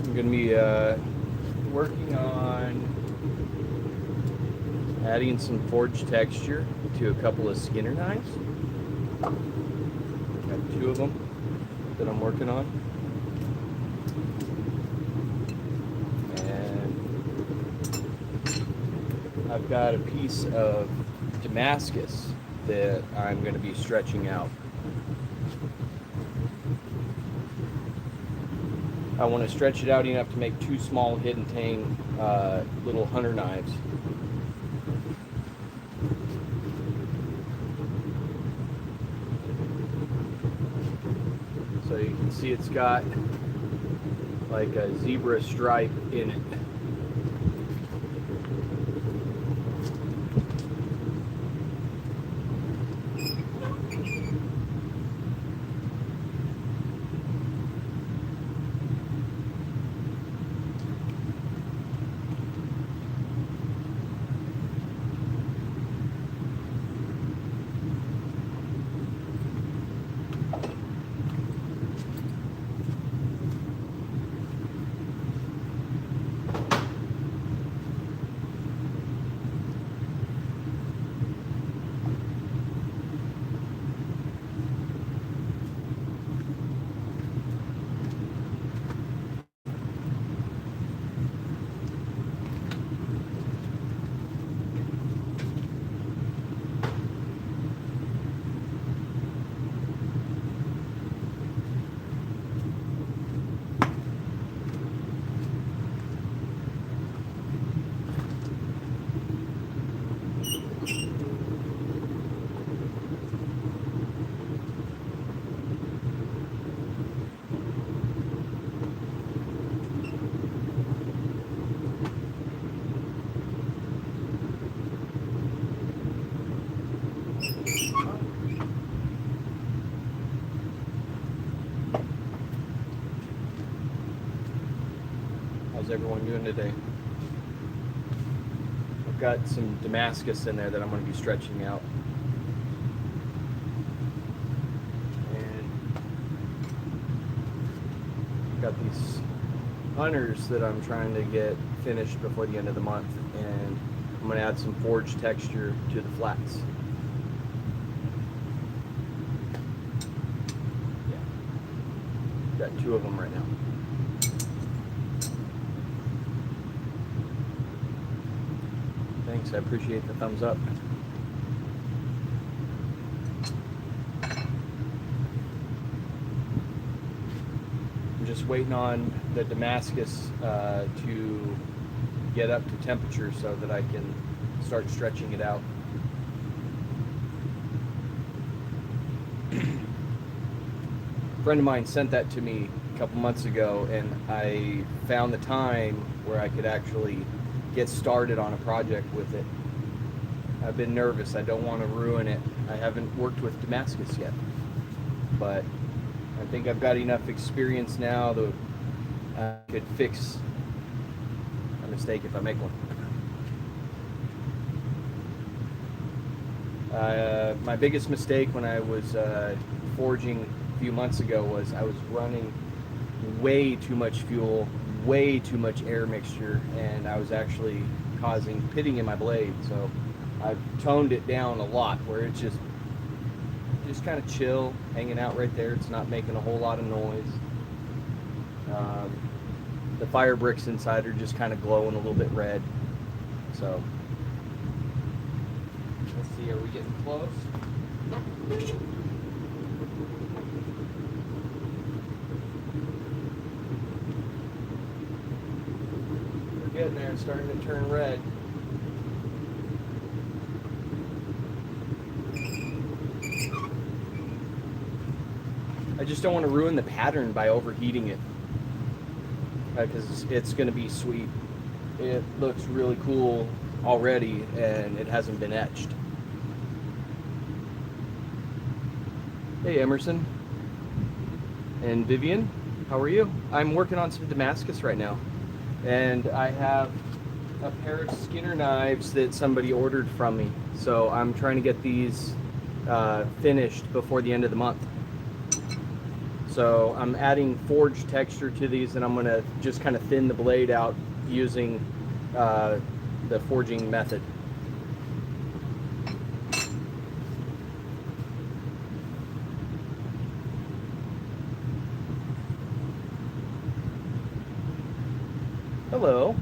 I'm going to be working on adding some forged texture to a couple of Skinner knives. Got 2 of them that I'm working on. And I've got a piece of Damascus that I'm going to be stretching out. I want to stretch it out enough to make 2 small hidden tang little hunter knives. So you can see it's got like a zebra stripe in it. How's everyone doing today? I've got some Damascus in there that I'm going to be stretching out. And I've got these hunters that I'm trying to get finished before the end of the month, and I'm going to add some forged texture to the flats. Yeah. Got 2 of them right now. Thanks, I appreciate the thumbs up. I'm just waiting on the Damascus to get up to temperature so that I can start stretching it out. A friend of mine sent that to me a couple months ago, and I found the time where I could actually get started on a project with it. I've been nervous. I don't want to ruin it. I haven't worked with Damascus yet, but I think I've got enough experience now that I could fix a mistake if I make one. My biggest mistake when I was forging a few months ago was I was running way too much fuel, way too much air mixture, and I was actually causing pitting in my blade. So I've toned it down a lot where it's just kind of chill, hanging out right there. It's not making a whole lot of noise. The fire bricks inside are just kind of glowing a little bit red. So let's see, are we getting close? We're getting there. It's starting to turn red. I just don't want to ruin the pattern by overheating it, because it's going to be sweet. It looks really cool already, and it hasn't been etched. Hey Emerson and Vivian, how are you? I'm working on some Damascus right now, and I have a pair of Skinner knives that somebody ordered from me, so I'm trying to get these finished before the end of the month. So I'm adding forged texture to these, and I'm going to just kind of thin the blade out using the forging method. Hello.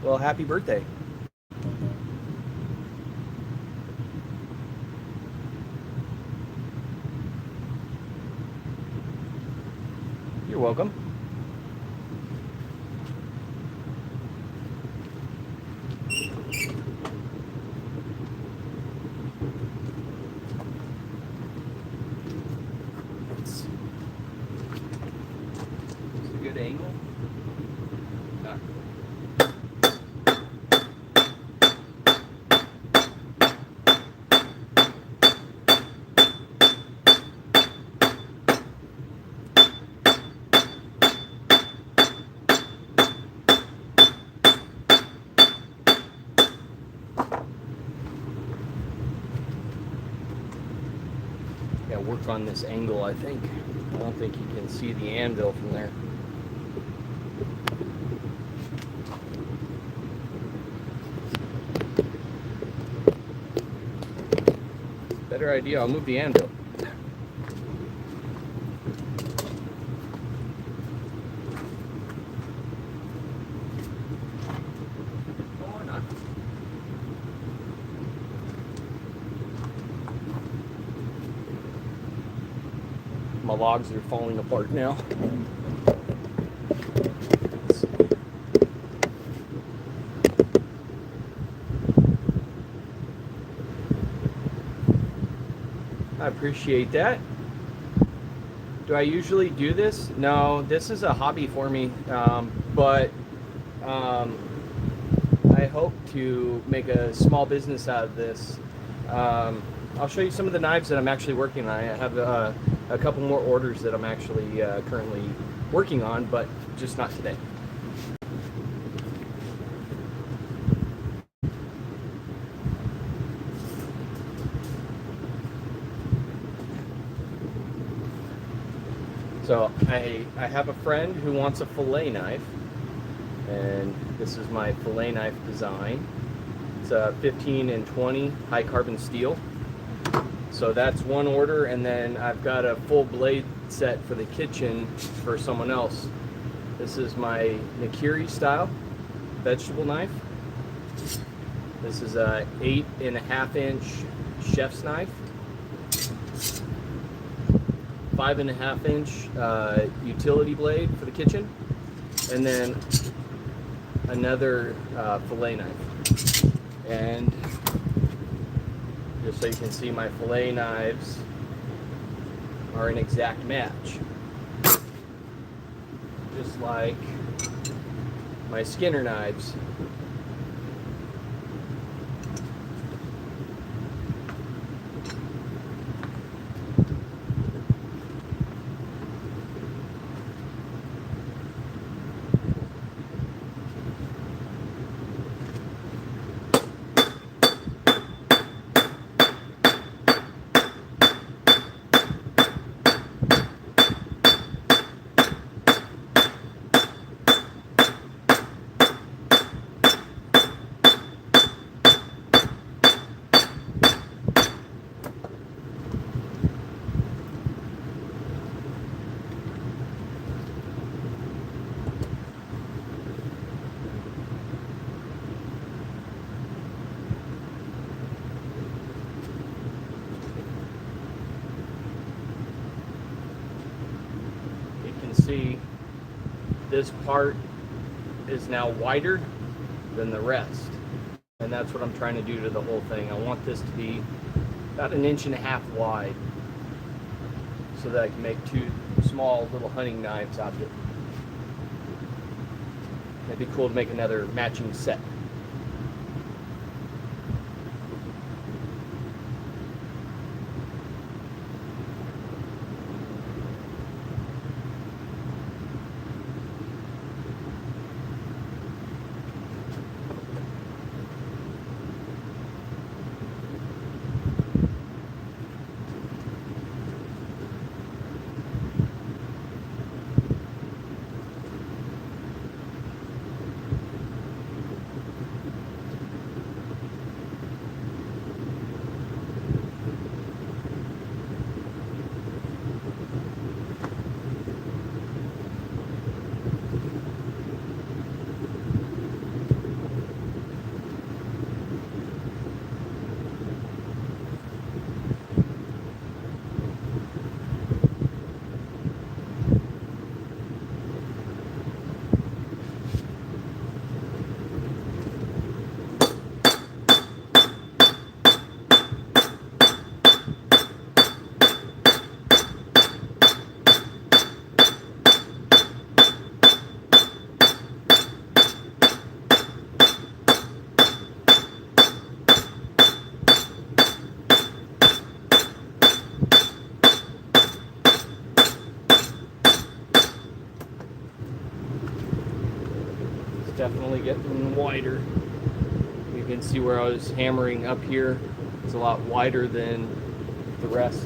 Well, happy birthday. You're welcome. It's a good angle. Yeah, work on this angle, I think. I don't think you can see the anvil from there. Better idea, I'll move the anvil. Or not. My logs are falling apart now. I appreciate that. Do I usually do this? No, this is a hobby for me, but I hope to make a small business out of this. I'll show you some of the knives that I'm actually working on. I have a couple more orders that I'm actually currently working on, but just not today. So I have a friend who wants a fillet knife, and this is my fillet knife design. It's a 15 and 20 high carbon steel. So that's one order, and then I've got a full blade set for the kitchen for someone else. This is my Nikiri style vegetable knife. This is a 8.5 inch chef's knife. 5.5 inch utility blade for the kitchen, and then another fillet knife. And just so you can see, my fillet knives are an exact match, just like my Skinner knives. see this part is now wider than the rest. And that's what I'm trying to do to the whole thing. I want this to be about 1.5 inches wide so that I can make 2 small little hunting knives out of it. It'd be cool to make another matching set. Definitely getting wider. You can see where I was hammering up here. It's a lot wider than the rest.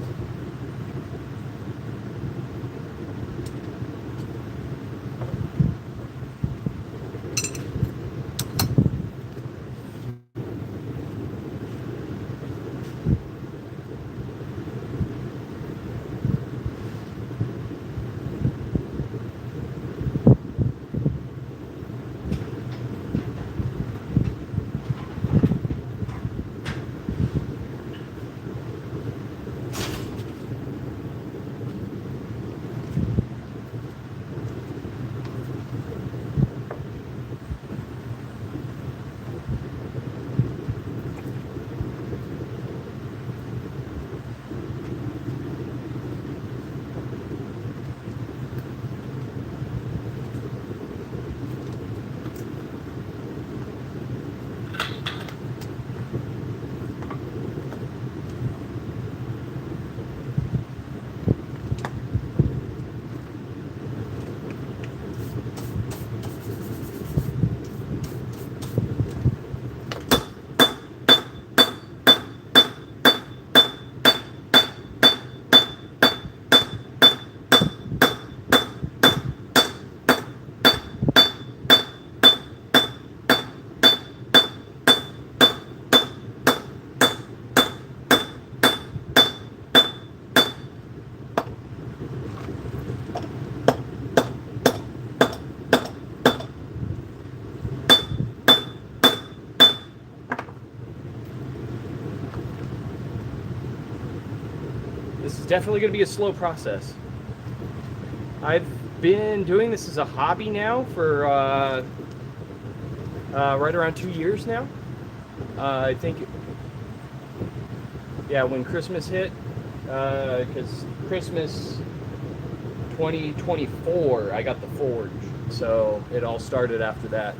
This is definitely going to be a slow process. I've been doing this as a hobby now for right around 2 years now. I think, yeah, when Christmas hit, because Christmas 2024, I got the forge, so it all started after that.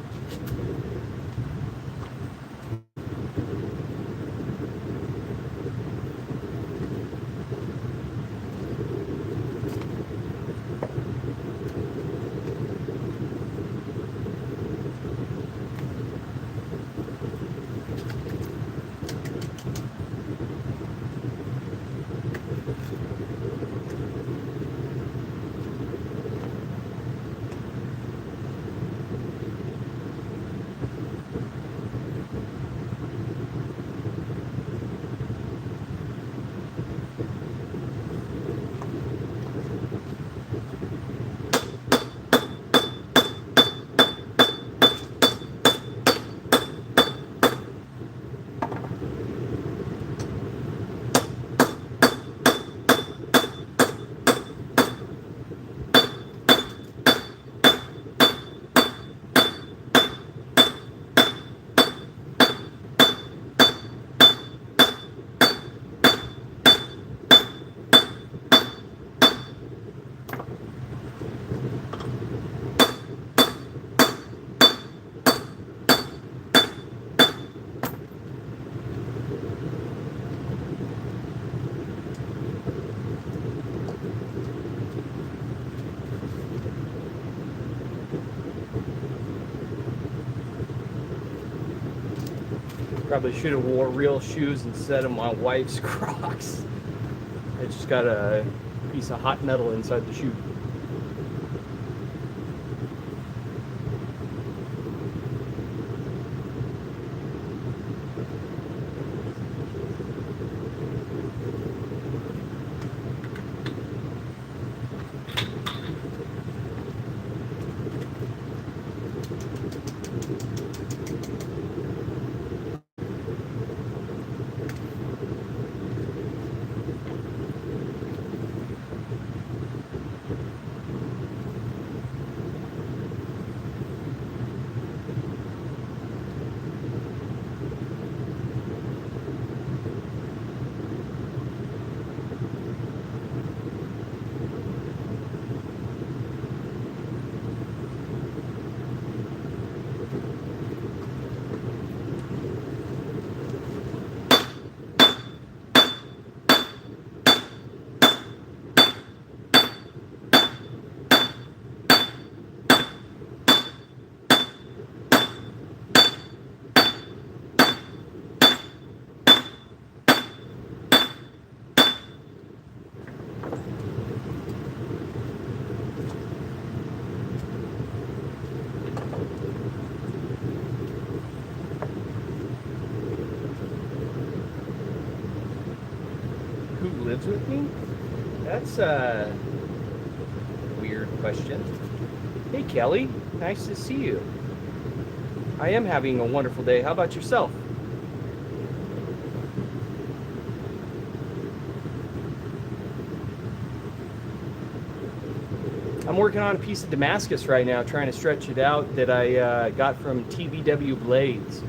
Probably should have wore real shoes instead of my wife's Crocs. It just got a piece of hot metal inside the shoe. Who lives with me? That's a weird question. Hey Kelly, nice to see you. I am having a wonderful day. How about yourself? I'm working on a piece of Damascus right now, trying to stretch it out that I got from TBW Blades.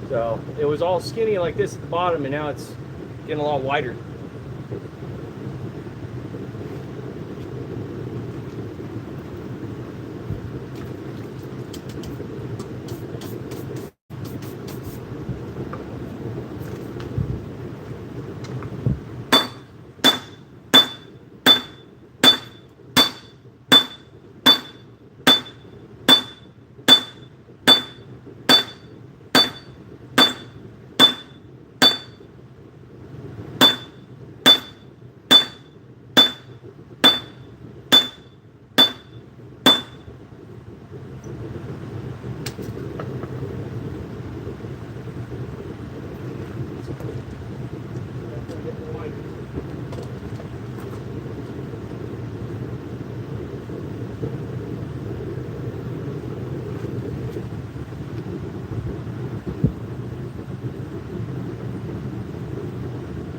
So it was all skinny like this at the bottom, and now it's getting a lot wider.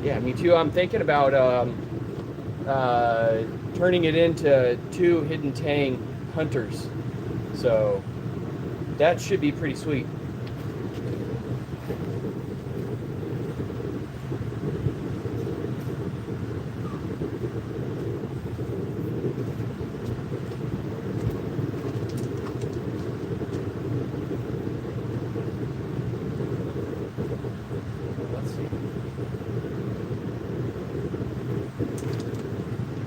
Yeah, me too. I'm thinking about turning it into 2 hidden tang hunters. So that should be pretty sweet. Let's see.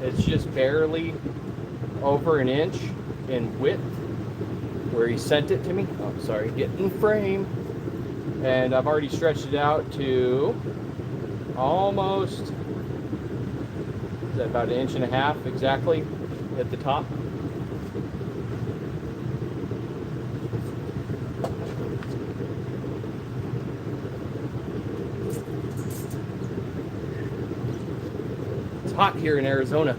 It's just barely over an inch in width where he sent it to me. Oh, sorry, get in frame. And I've already stretched it out to almost, is that about 1.5 inches exactly at the top? It's hot here in Arizona.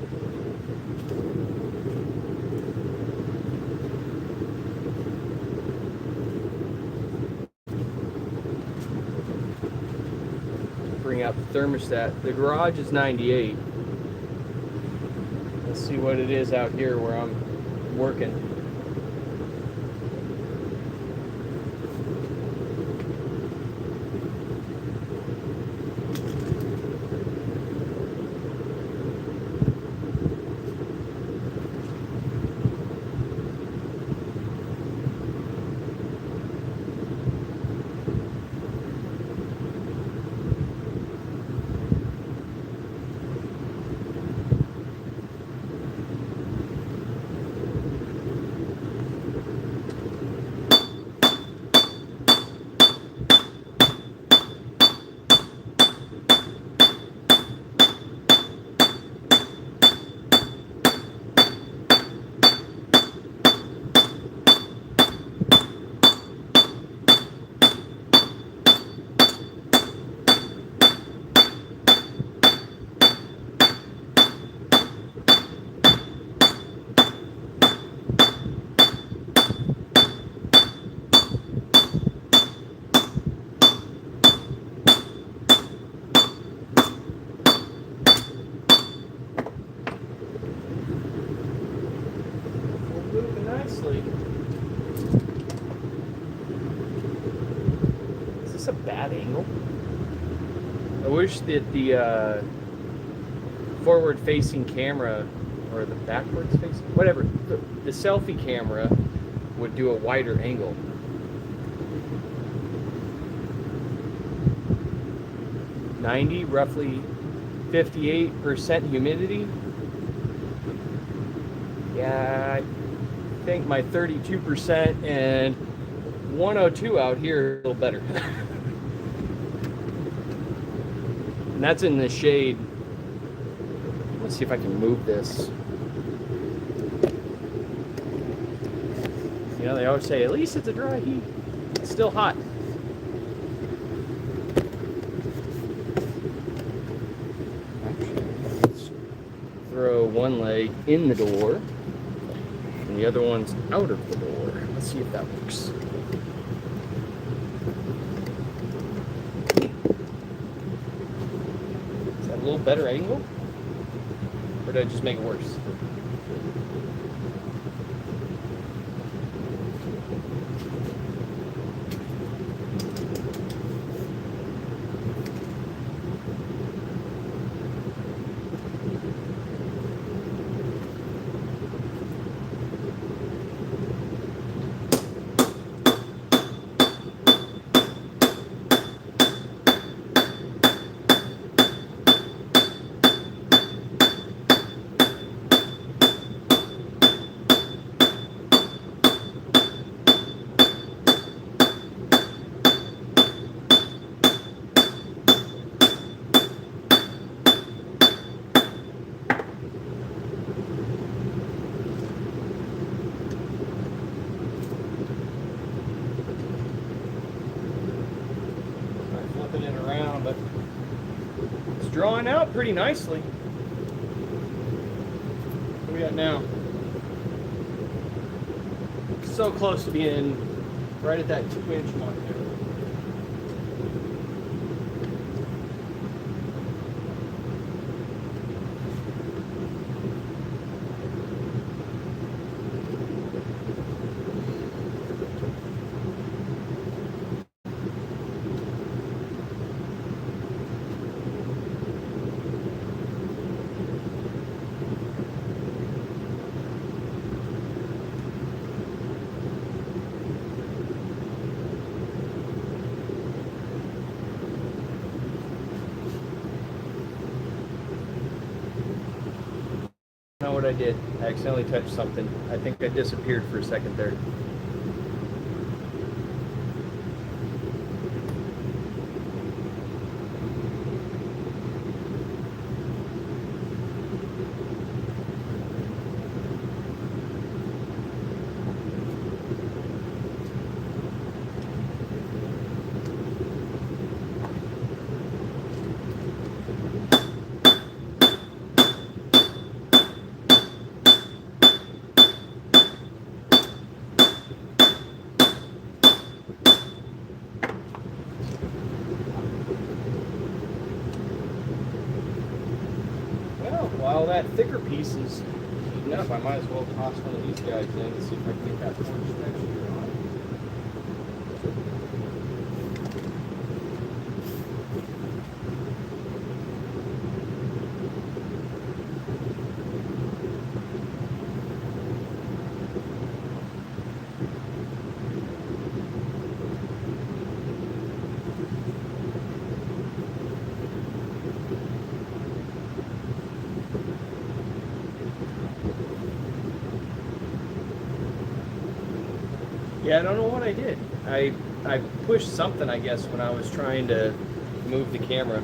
Bring out the thermostat. The garage is 98. Let's see what it is out here where I'm working. this a bad angle? I wish that the forward-facing camera, or the backwards-facing, whatever, the selfie camera would do a wider angle. Roughly 58% humidity. Yeah, I think my 32% and 102 out here are a little better. And that's in the shade. Let's see if I can move this. You know, they always say, at least it's a dry heat. It's still hot. Actually, let's throw one leg in the door and the other one's out of the door. Let's see if that works. Is that a little better angle? Or did I just make it worse? Flipping it around, but it's drawing out pretty nicely. What do we got now? So close to being right at that 2-inch mark there. Know what I did. I accidentally touched something. I think I disappeared for a second there. While that thicker piece is heating up, I might as well toss one of these guys in and see if I can get that forged texture on. Yeah, I don't know what I did. I pushed something, I guess, when I was trying to move the camera.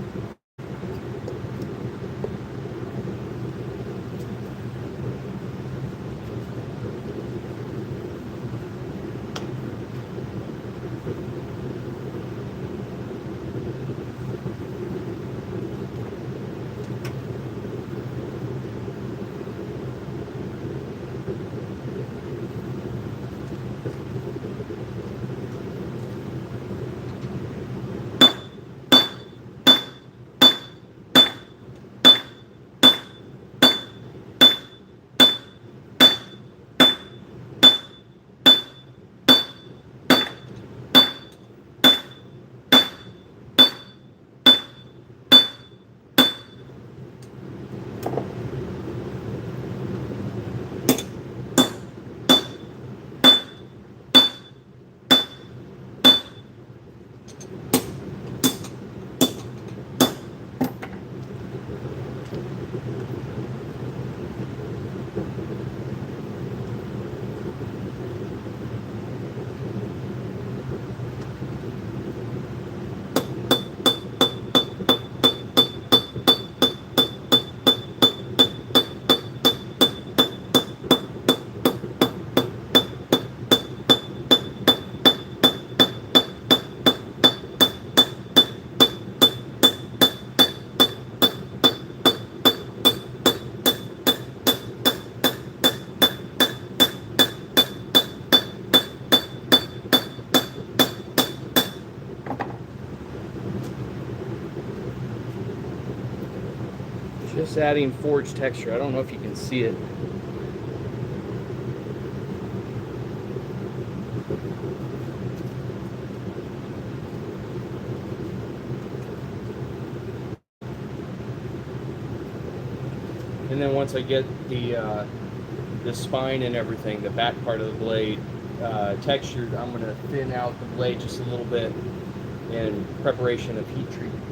Just adding forged texture. I don't know if you can see it. And then once I get the spine and everything, the back part of the blade textured, I'm going to thin out the blade just a little bit in preparation of heat treatment.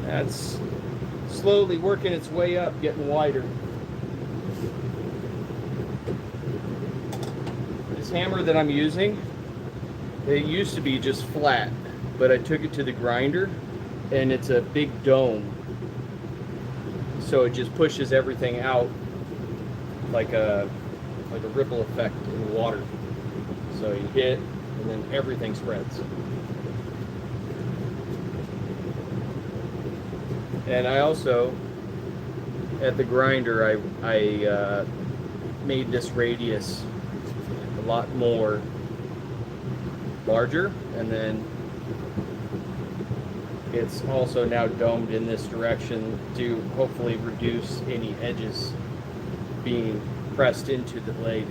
That's slowly working its way up, getting wider. This hammer that I'm using, it used to be just flat, but I took it to the grinder and it's a big dome. So it just pushes everything out like a ripple effect in water. So you hit and then everything spreads. And I also, at the grinder, I made this radius a lot more larger, and then it's also now domed in this direction to hopefully reduce any edges being pressed into the blade.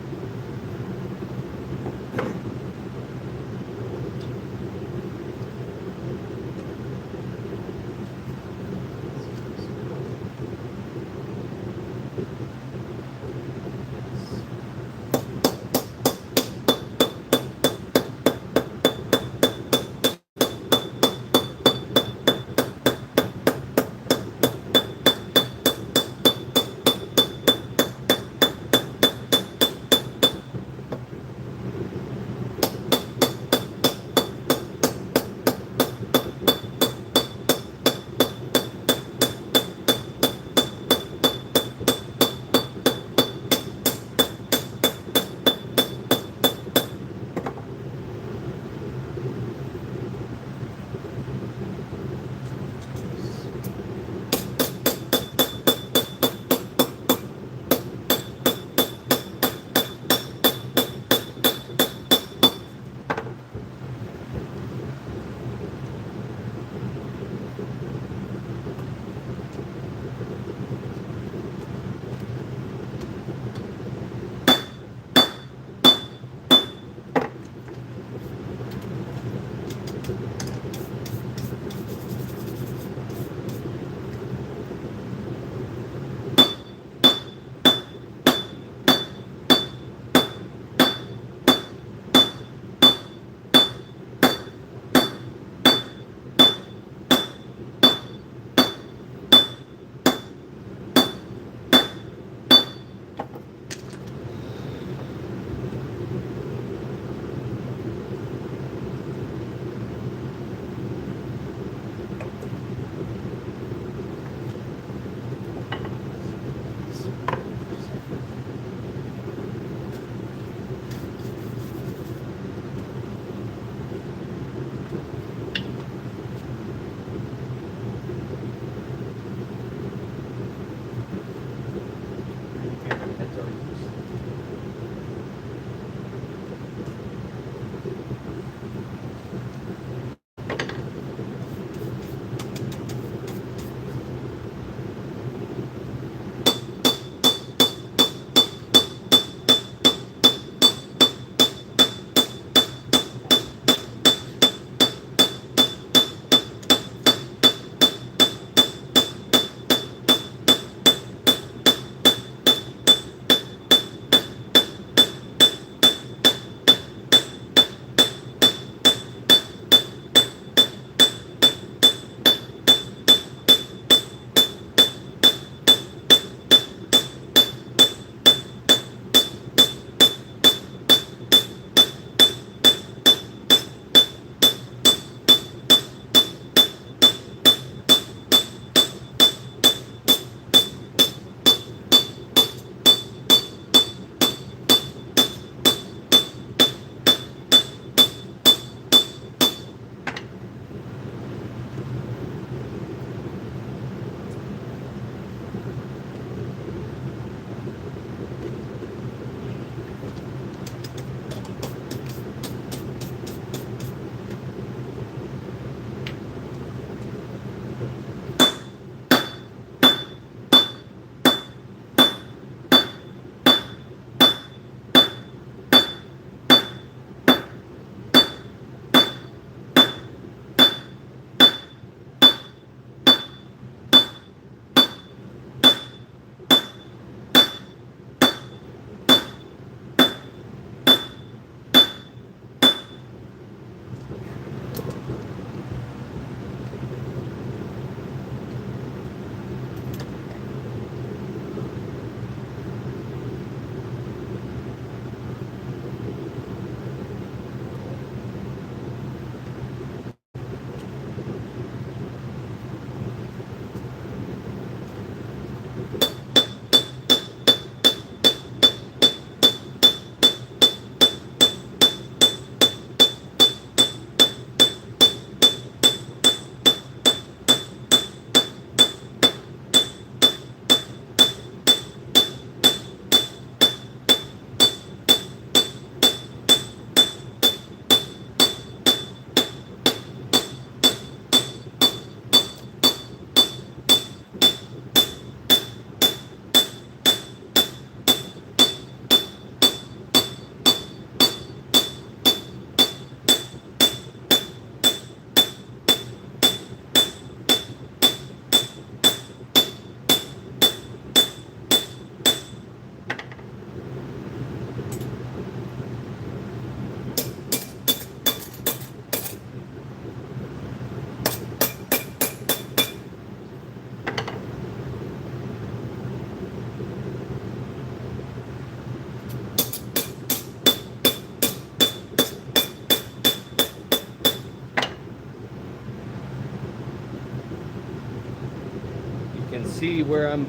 can see where I'm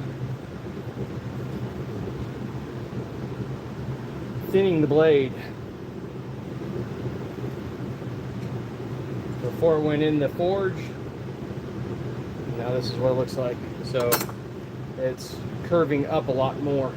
thinning the blade. Before it went in the forge, now this is what it looks like. So it's curving up a lot more.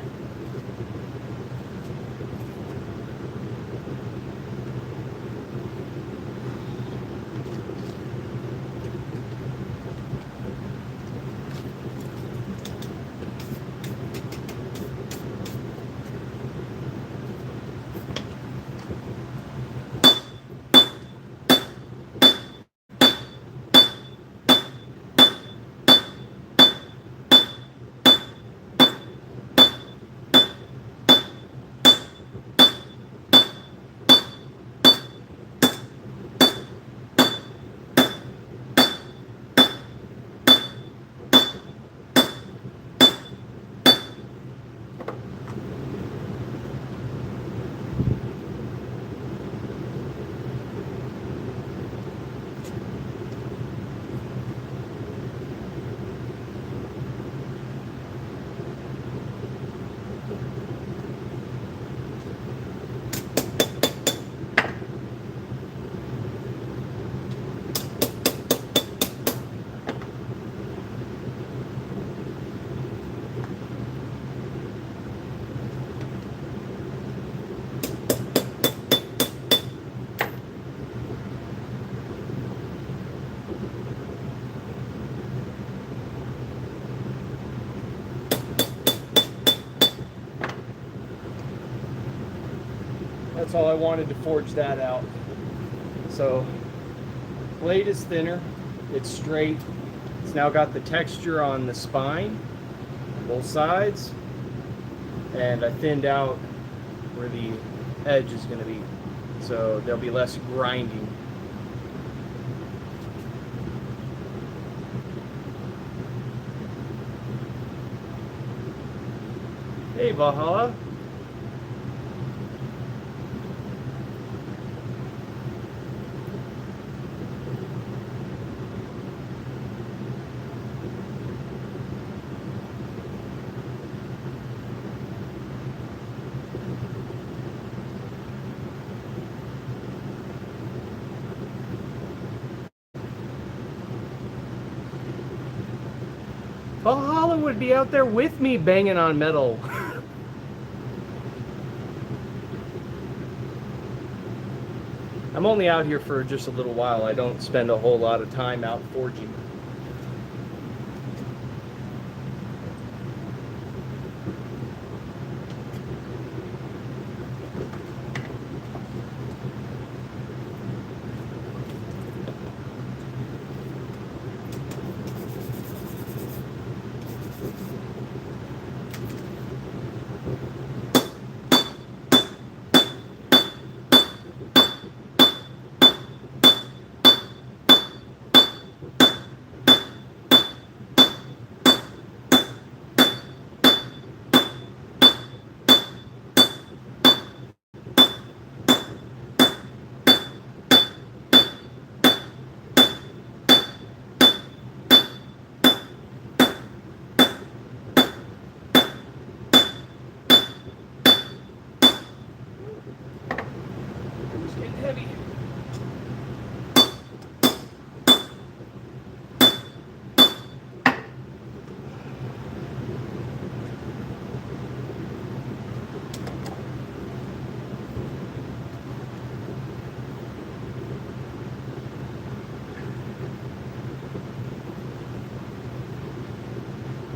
That's all I wanted to forge that out. So blade is thinner, it's straight, it's now got the texture on the spine, both sides, and I thinned out where the edge is going to be, so there'll be less grinding. Hey Valhalla. Valhalla would be out there with me banging on metal. I'm only out here for just a little while. I don't spend a whole lot of time out forging. Heavy.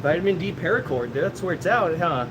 Vitamin D paracord, that's where it's out, huh?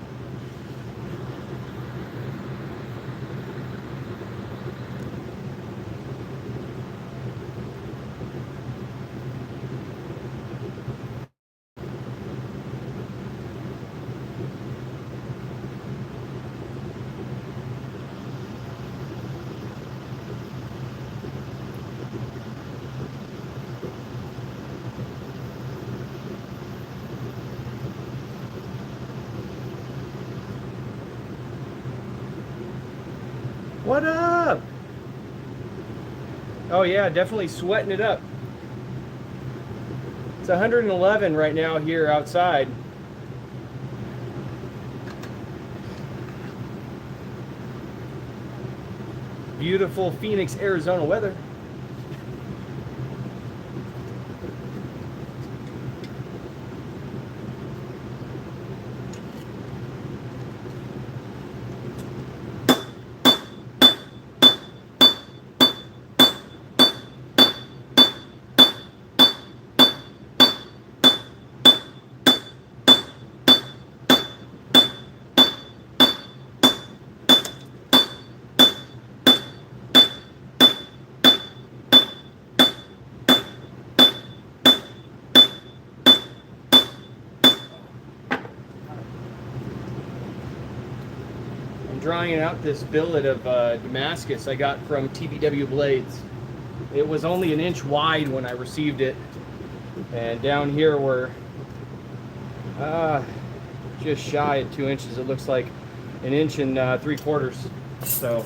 What up? Oh yeah, definitely sweating it up. What's 111 right now here outside. Beautiful Phoenix, Arizona weather. Drying out this billet of Damascus I got from TBW Blades. It was only an inch wide when I received it, and down here we're just shy of 2 inches. It looks like an inch and 3/4, so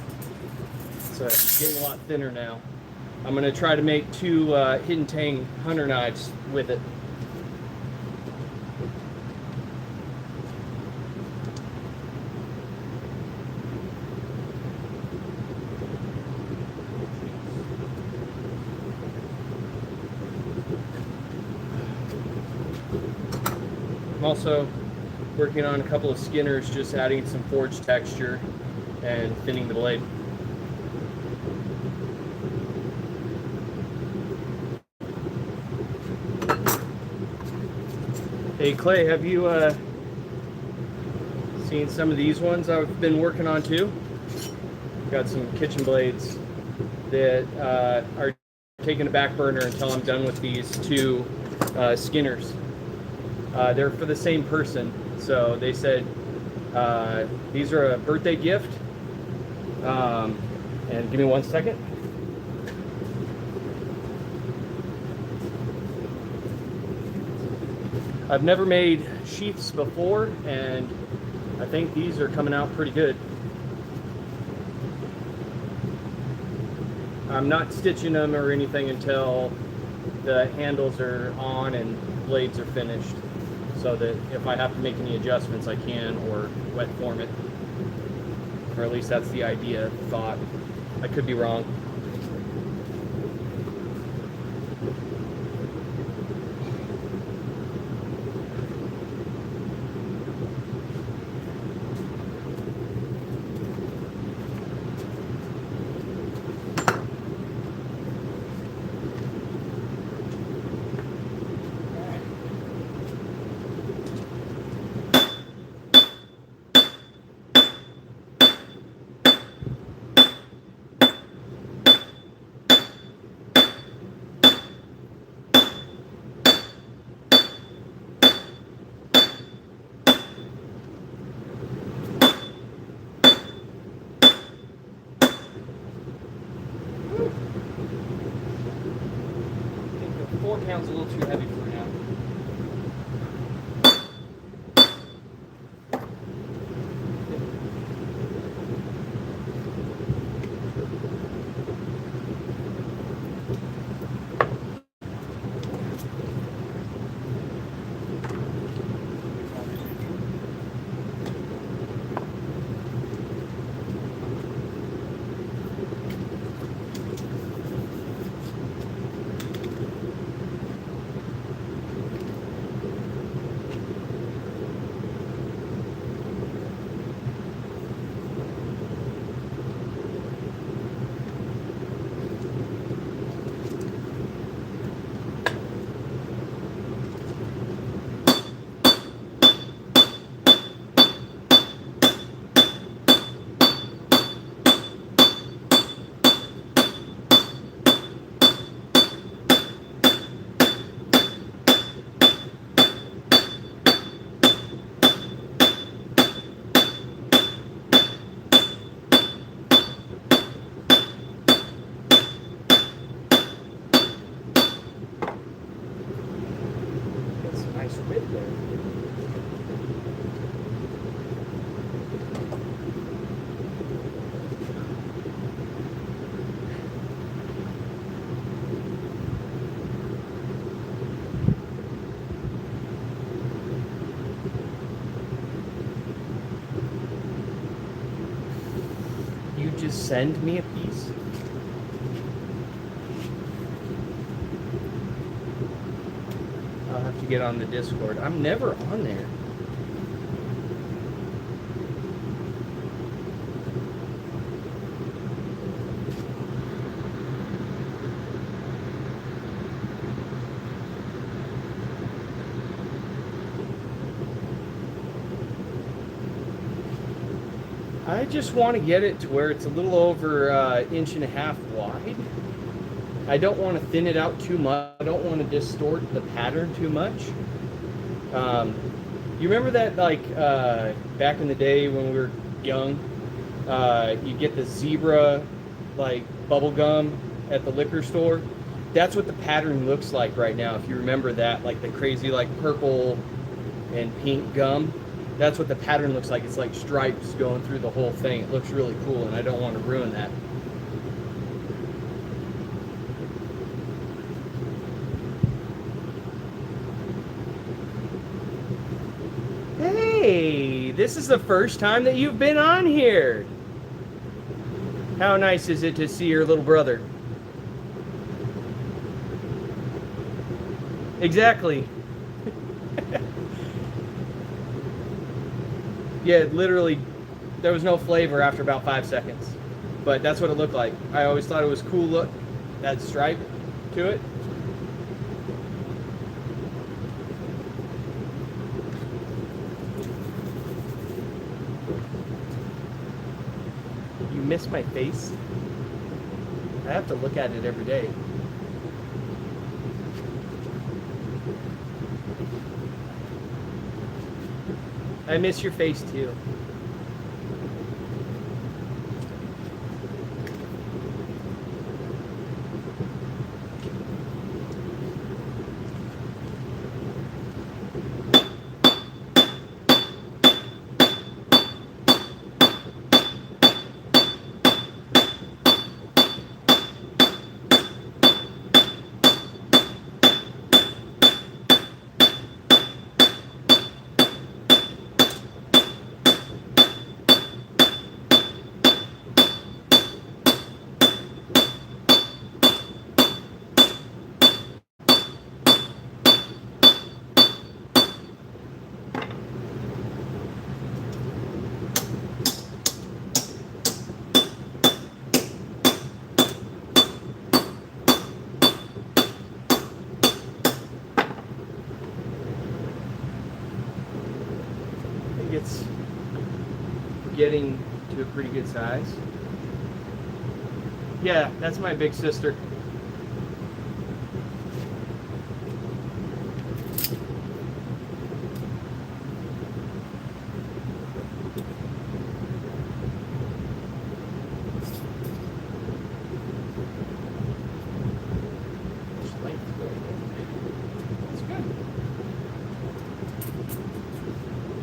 it's getting a lot thinner now. I'm going to try to make 2 Hidden Tang hunter knives with it. I'm also working on a couple of skinners, just adding some forged texture and thinning the blade. Hey Clay, have you seen some of these ones I've been working on too? Got some kitchen blades that are taking a back burner until I'm done with these 2 skinners. They're for the same person, so they said these are a birthday gift. And give me 1 second. I've never made sheaths before, and I think these are coming out pretty good. I'm not stitching them or anything until the handles are on and blades are finished, so that if I have to make any adjustments I can, or wet form it, or at least that's the idea, thought. I could be wrong. I think the 4 pounds a little too heavy for now. send me a piece? I'll have to get on the Discord. I'm never on there. I just want to get it to where it's a little over inch and a half wide. I don't want to thin it out too much. I don't want to distort the pattern too much. You remember that, like, back in the day when we were young, you get the zebra, like, bubble gum at the liquor store? That's what the pattern looks like right now, if you remember that, like the crazy, like, purple and pink gum. That's what the pattern looks like. It's like stripes going through the whole thing. It looks really cool, and I don't want to ruin that. Hey, this is the first time that you've been on here. How nice is it to see your little brother? Exactly. Yeah, literally, there was no flavor after about 5 seconds. But that's what it looked like. I always thought it was cool look, that stripe to it. You miss my face? I have to look at it every day. I miss your face too. It's getting to a pretty good size. Yeah, that's my big sister.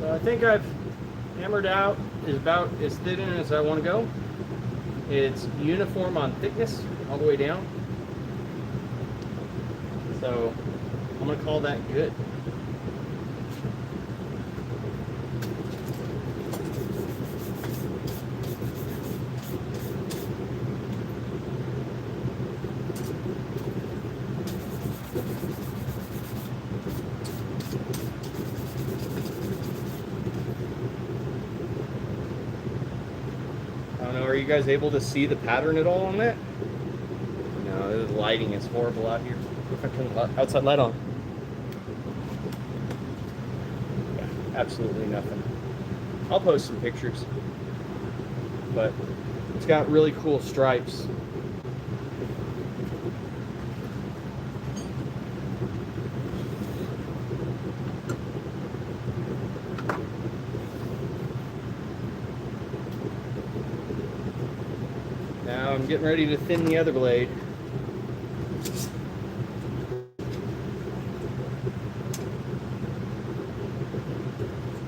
I think I've hammered out is about as thin as I want to go. It's uniform on thickness all the way down. So I'm going to call that good. Are you guys able to see the pattern at all on that? No, the lighting is horrible out here. If I turn the outside light on. Yeah, absolutely nothing. I'll post some pictures. But it's got really cool stripes. Now I'm getting ready to thin the other blade.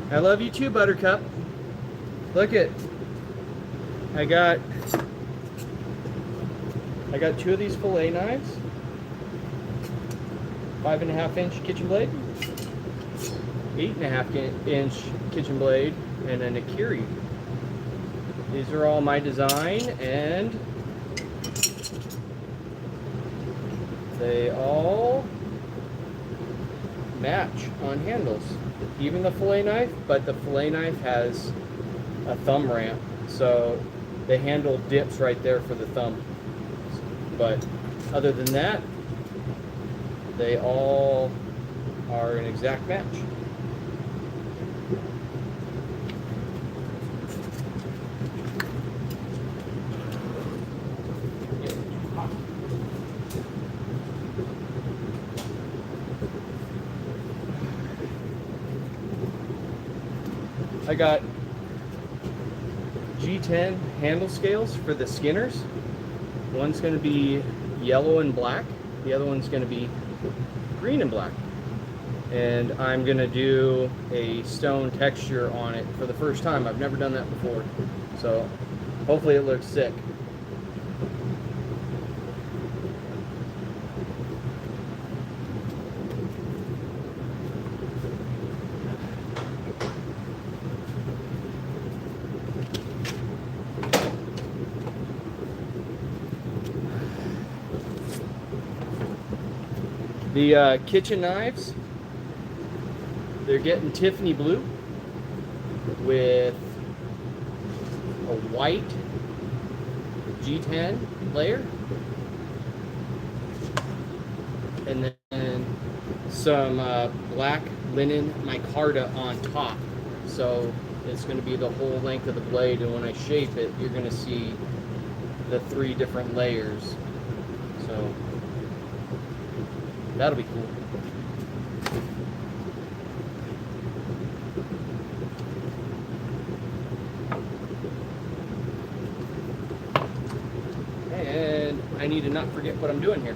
I love you too, Buttercup. Look it. I got 2 of these fillet knives, 5.5 inch kitchen blade, 8.5 inch kitchen blade, and then a Kiri. These are all my design, and they all match on handles. Even the fillet knife, but the fillet knife has a thumb ramp, so the handle dips right there for the thumb. But other than that, they all are an exact match. I got G10 handle scales for the skinners. One's going to be yellow and black. The other one's going to be green and black. And I'm going to do a stone texture on it for the first time. I've never done that before. So hopefully it looks sick. The kitchen knives, they're getting Tiffany blue with a white G10 layer, and then some black linen micarta on top. So it's going to be the whole length of the blade, and when I shape it, you're going to see the 3 different layers. So that'll be cool. And I need to not forget what I'm doing here.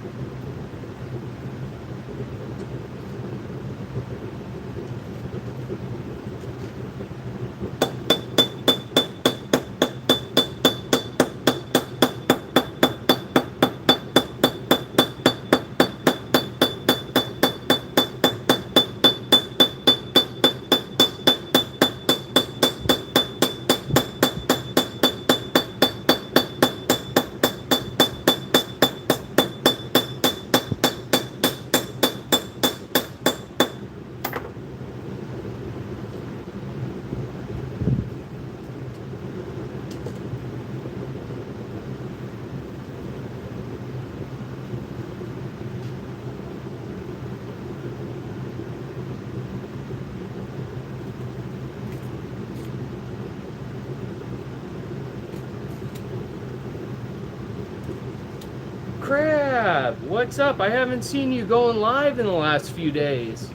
Crab, what's up? I haven't seen you going live in the last few days.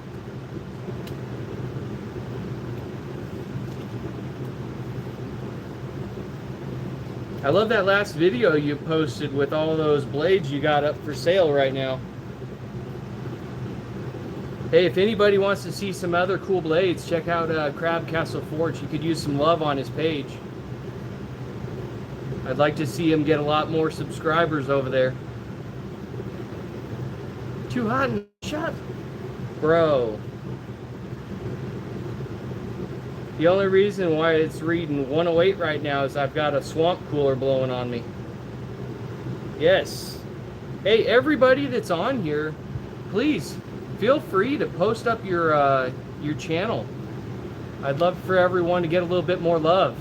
I love that last video you posted with all those blades you got up for sale right now. Hey, if anybody wants to see some other cool blades, check out Crab Castle Forge. You could use some love on his page. I'd like to see him get a lot more subscribers over there. Too hot and shut, bro. The only reason why it's reading 108 right now is I've got a swamp cooler blowing on me. Yes. Hey, everybody that's on here, please feel free to post up your channel. I'd love for everyone to get a little bit more love.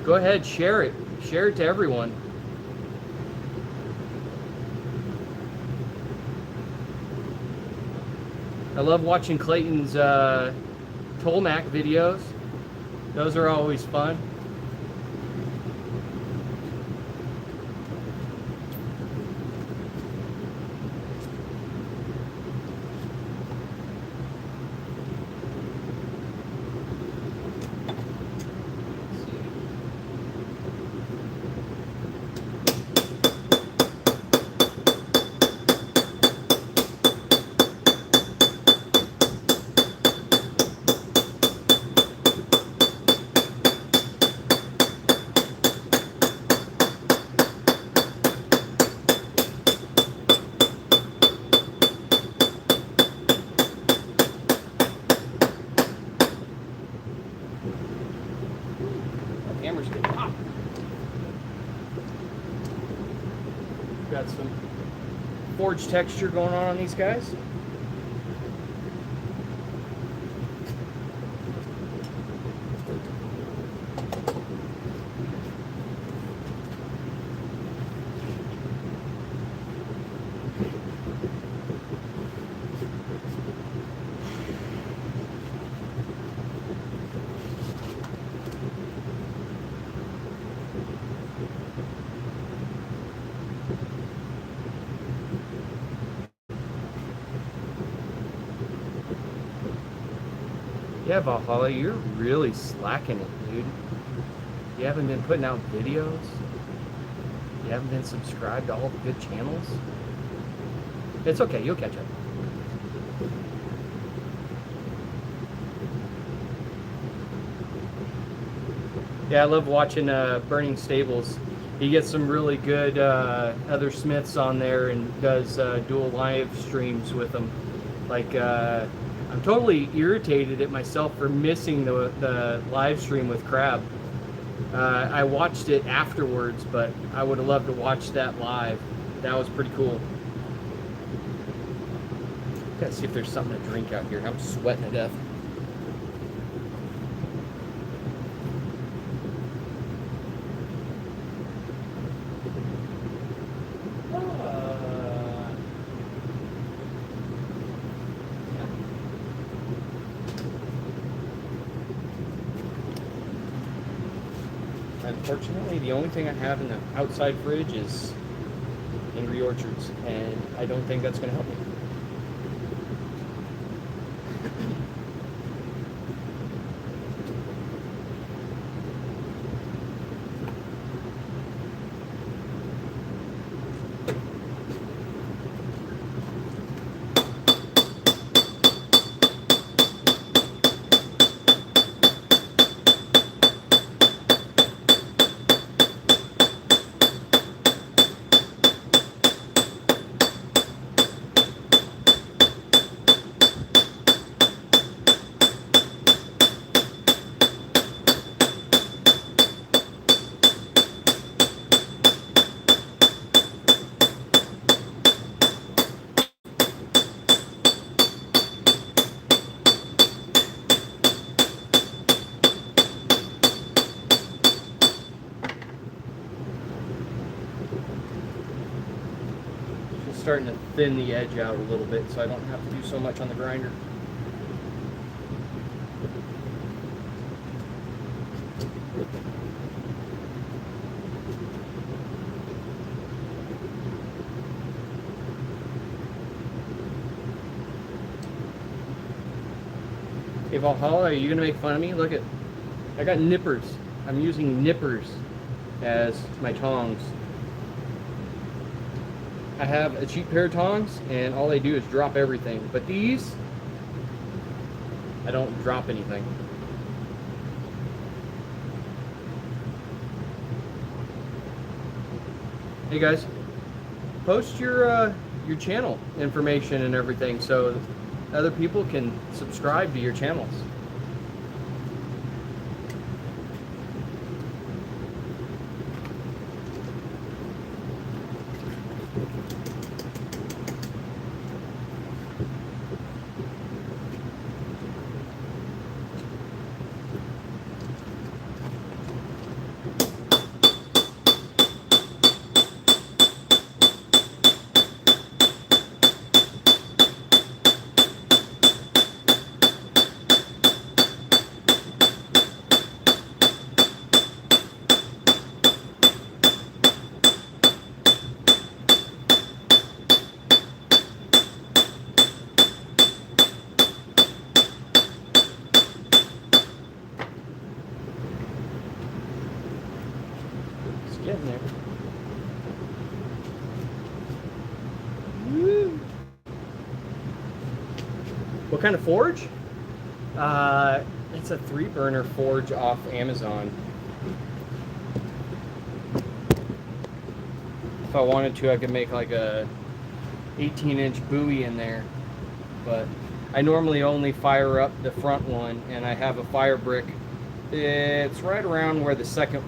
Go ahead, share it. Share it to everyone. I love watching Clayton's Tolmac videos. Those are always fun. Got some forged texture going on these guys. Yeah, Valhalla, you're really slacking it, dude. You haven't been putting out videos. You haven't been subscribed to all the good channels. It's okay, you'll catch up. Yeah, I love watching Burning Stables. He gets some really good other Smiths on there and does dual live streams with them. Like, I'm totally irritated at myself for missing the live stream with Crab. I watched it afterwards, but I would have loved to watch that live. That was pretty cool. Gotta see if there's something to drink out here. I'm sweating to death. Unfortunately, the only thing I have in the outside fridge is Angry Orchards, and I don't think that's going to help me. Starting to thin the edge out a little bit so I don't have to do so much on the grinder. Hey Valhalla, are you gonna make fun of me? Look at, I got nippers. I'm using nippers as my tongs. I have a cheap pair of tongs, and all they do is drop everything. But these, I don't drop anything. Hey guys, post your channel information and everything so other people can subscribe to your channels. Getting there. Woo. What kind of forge? It's a 3-burner forge off Amazon. If I wanted to, I could make like a 18-inch buoy in there, but I normally only fire up the front one, and I have a fire brick. It's right around where the second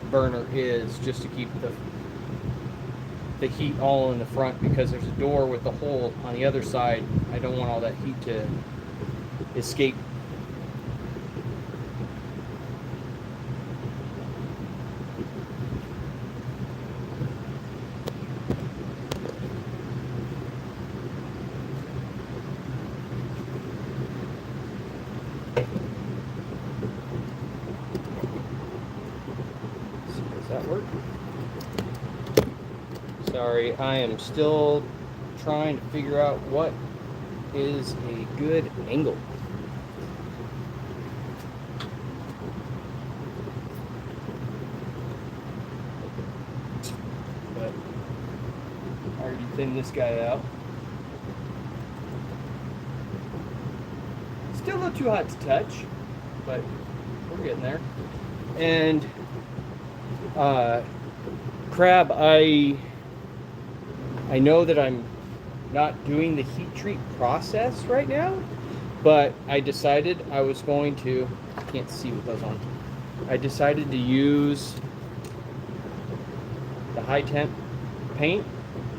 burner is, just to keep the heat all in the front because there's a door with the hole on the other side. I don't want all that heat to escape. Does that work? Sorry, I am still trying to figure out what is a good angle. But I already thinned this guy out. Still a little too hot to touch, but we're getting there. And crab, I know that I'm not doing the heat treat process right now, but I decided I was going to, I can't see with those on. I decided to use the high temp paint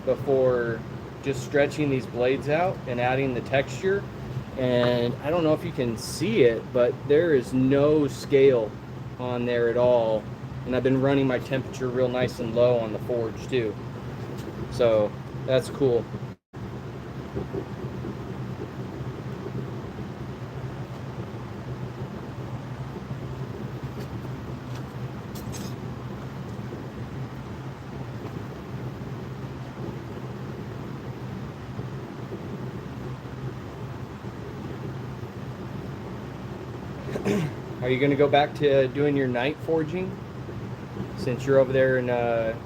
before just stretching these blades out and adding the texture. And I don't know if you can see it, but there is no scale on there at all. And I've been running my temperature real nice and low on the forge too. So that's cool. Are you going to go back to doing your night forging? Since you're over there in,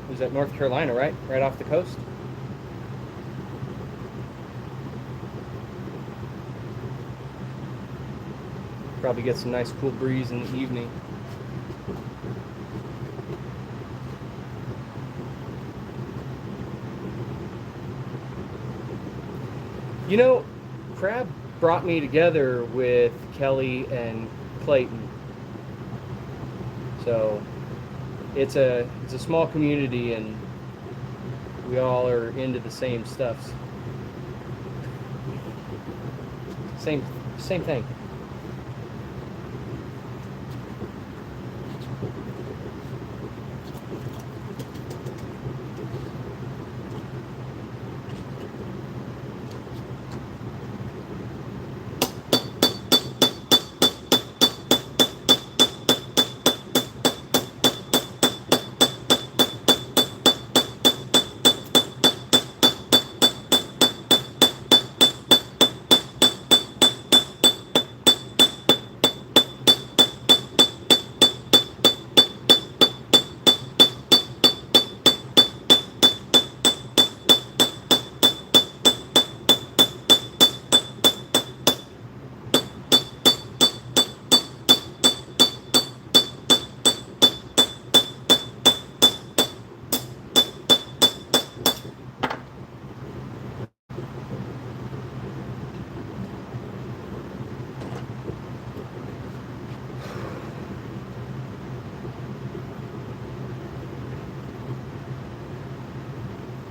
was that North Carolina, right? Right off the coast? Probably get some nice cool breeze in the evening. You know, Crab brought me together with Kelly and Clayton. So it's a small community, and we all are into the same stuff. Same thing.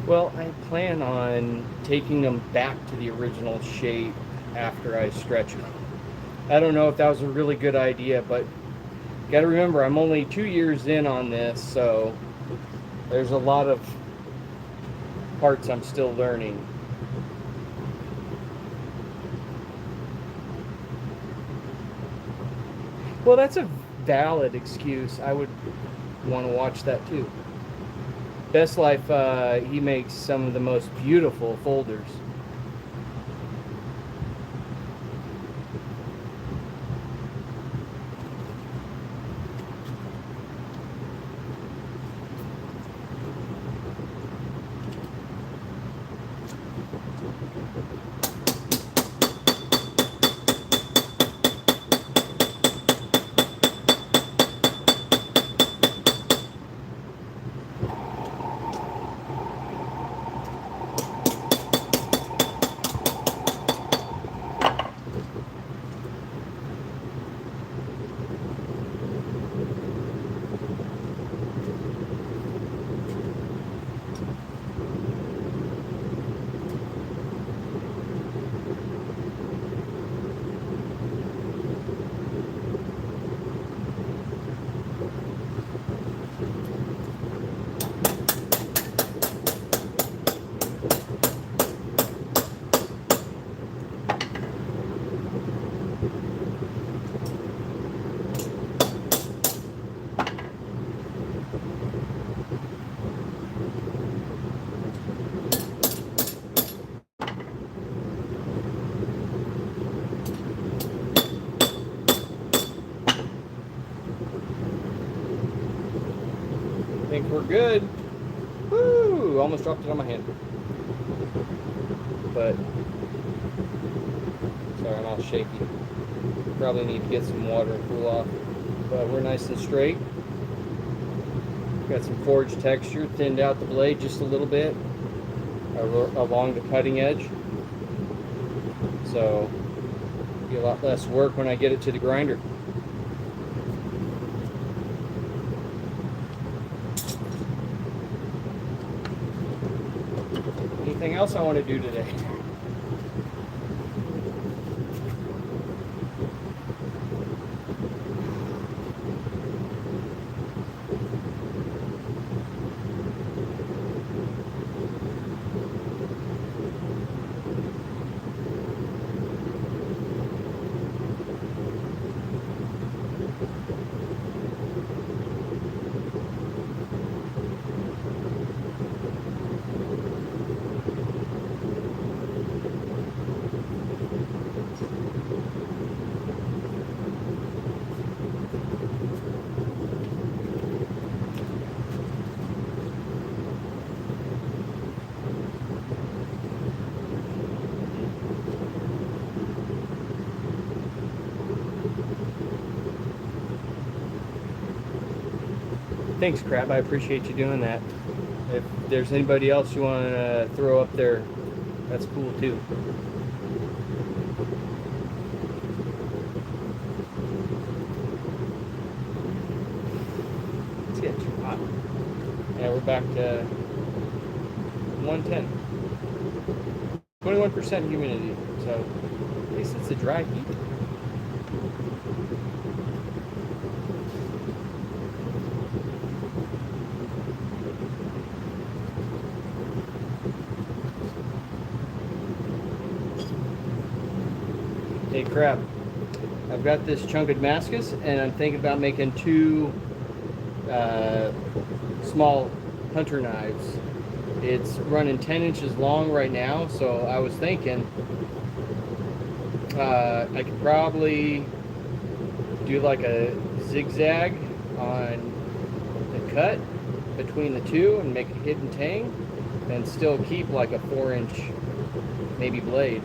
Well, I plan on taking them back to the original shape after I stretch them. I don't know if that was a really good idea, but got to remember I'm only 2 years in on this, so there's a lot of parts I'm still learning. Well, that's a valid excuse. I would want to watch that too. Best Life, he makes some of the most beautiful folders. we're good. Woo! Almost dropped it on my hand. But sorry, I'm all shaky. Probably need to get some water and cool off. But we're nice and straight. Got some forged texture, thinned out the blade just a little bit along the cutting edge. So be a lot less work when I get it to the grinder. Anything else I want to do today? Thanks, Crab. I appreciate you doing that. If there's anybody else you want to throw up there, that's cool too. It's getting too hot. Yeah, we're back to 110. 21% humidity. So at least it's a dry heat. Hey, Crab, I've got this chunk of Damascus, and I'm thinking about making 2 small hunter knives. It's running 10 inches long right now, so I was thinking I could probably do like a zigzag on the cut between the two and make a hidden tang, and still keep like a 4-inch maybe blade.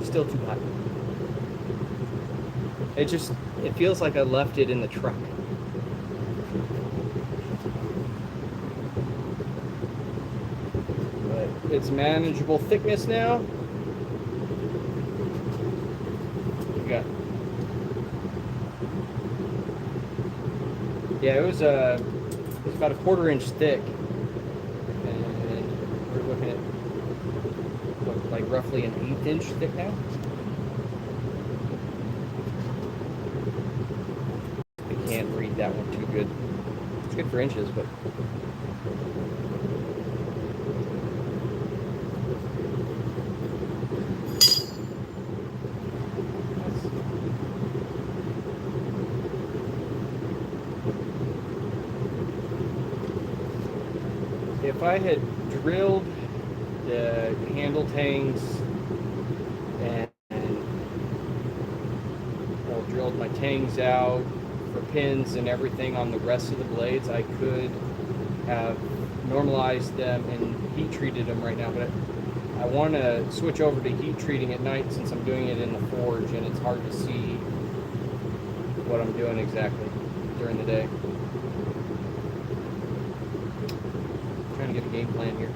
Still too hot. It feels like I left it in the truck. But it's manageable thickness now. We got. Yeah, it was about a 1/4 inch thick, and we're looking at like roughly an 1/8 inch thick now. I can't read that one too good. It's good for inches, but if I had drilled the handle tangs and drilled my tangs out for pins and everything on the rest of the blades, I could have normalized them and heat treated them right now, but I want to switch over to heat treating at night since I'm doing it in the forge and it's hard to see what I'm doing exactly during the day. I'm trying to get a game plan here.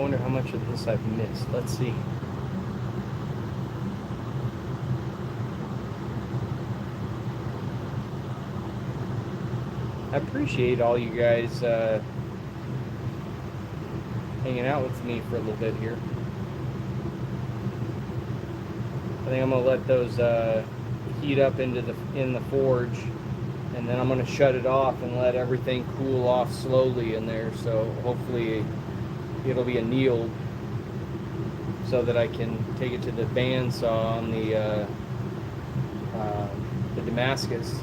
wonder how much of this I've missed. Let's see. I appreciate all you guys hanging out with me for a little bit here. I think I'm gonna let those heat up in the forge, and then I'm gonna shut it off and let everything cool off slowly in there. So hopefully it'll be annealed, so that I can take it to the bandsaw on the Damascus.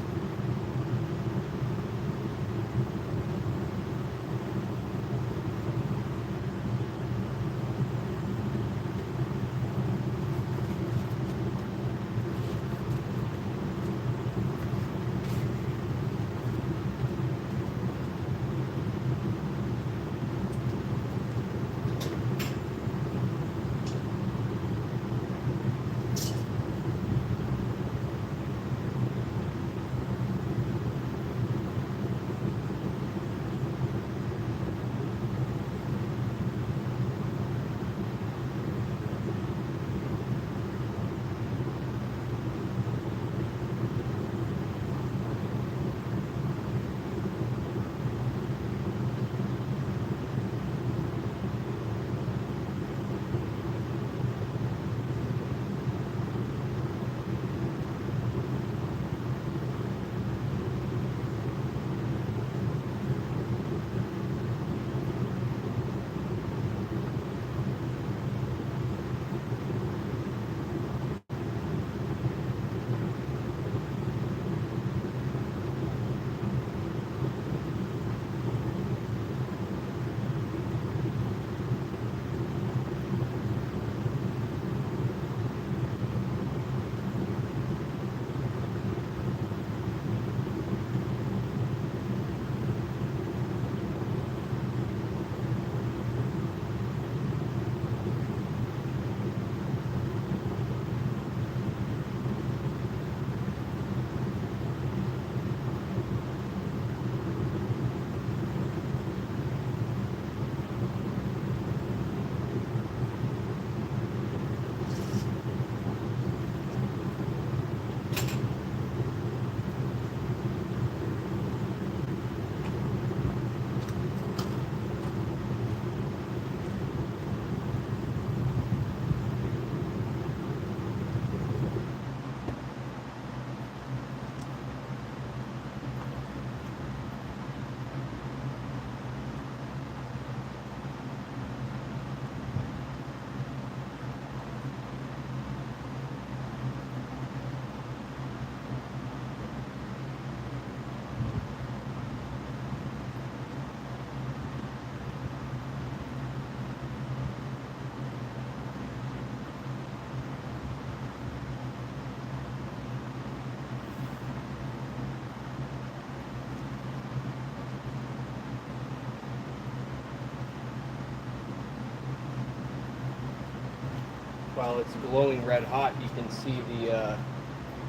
While it's glowing red hot, you can see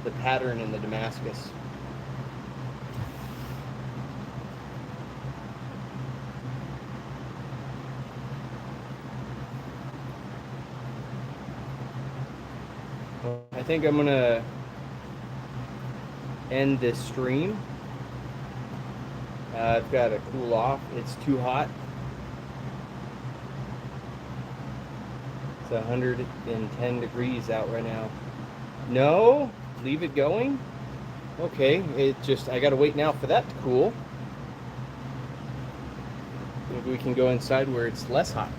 the pattern in the Damascus. I think I'm gonna end this stream. I've got to cool off. It's too hot. It's 110 degrees out right now. No, leave it going. Okay, I gotta wait now for that to cool. Maybe we can go inside where it's less hot.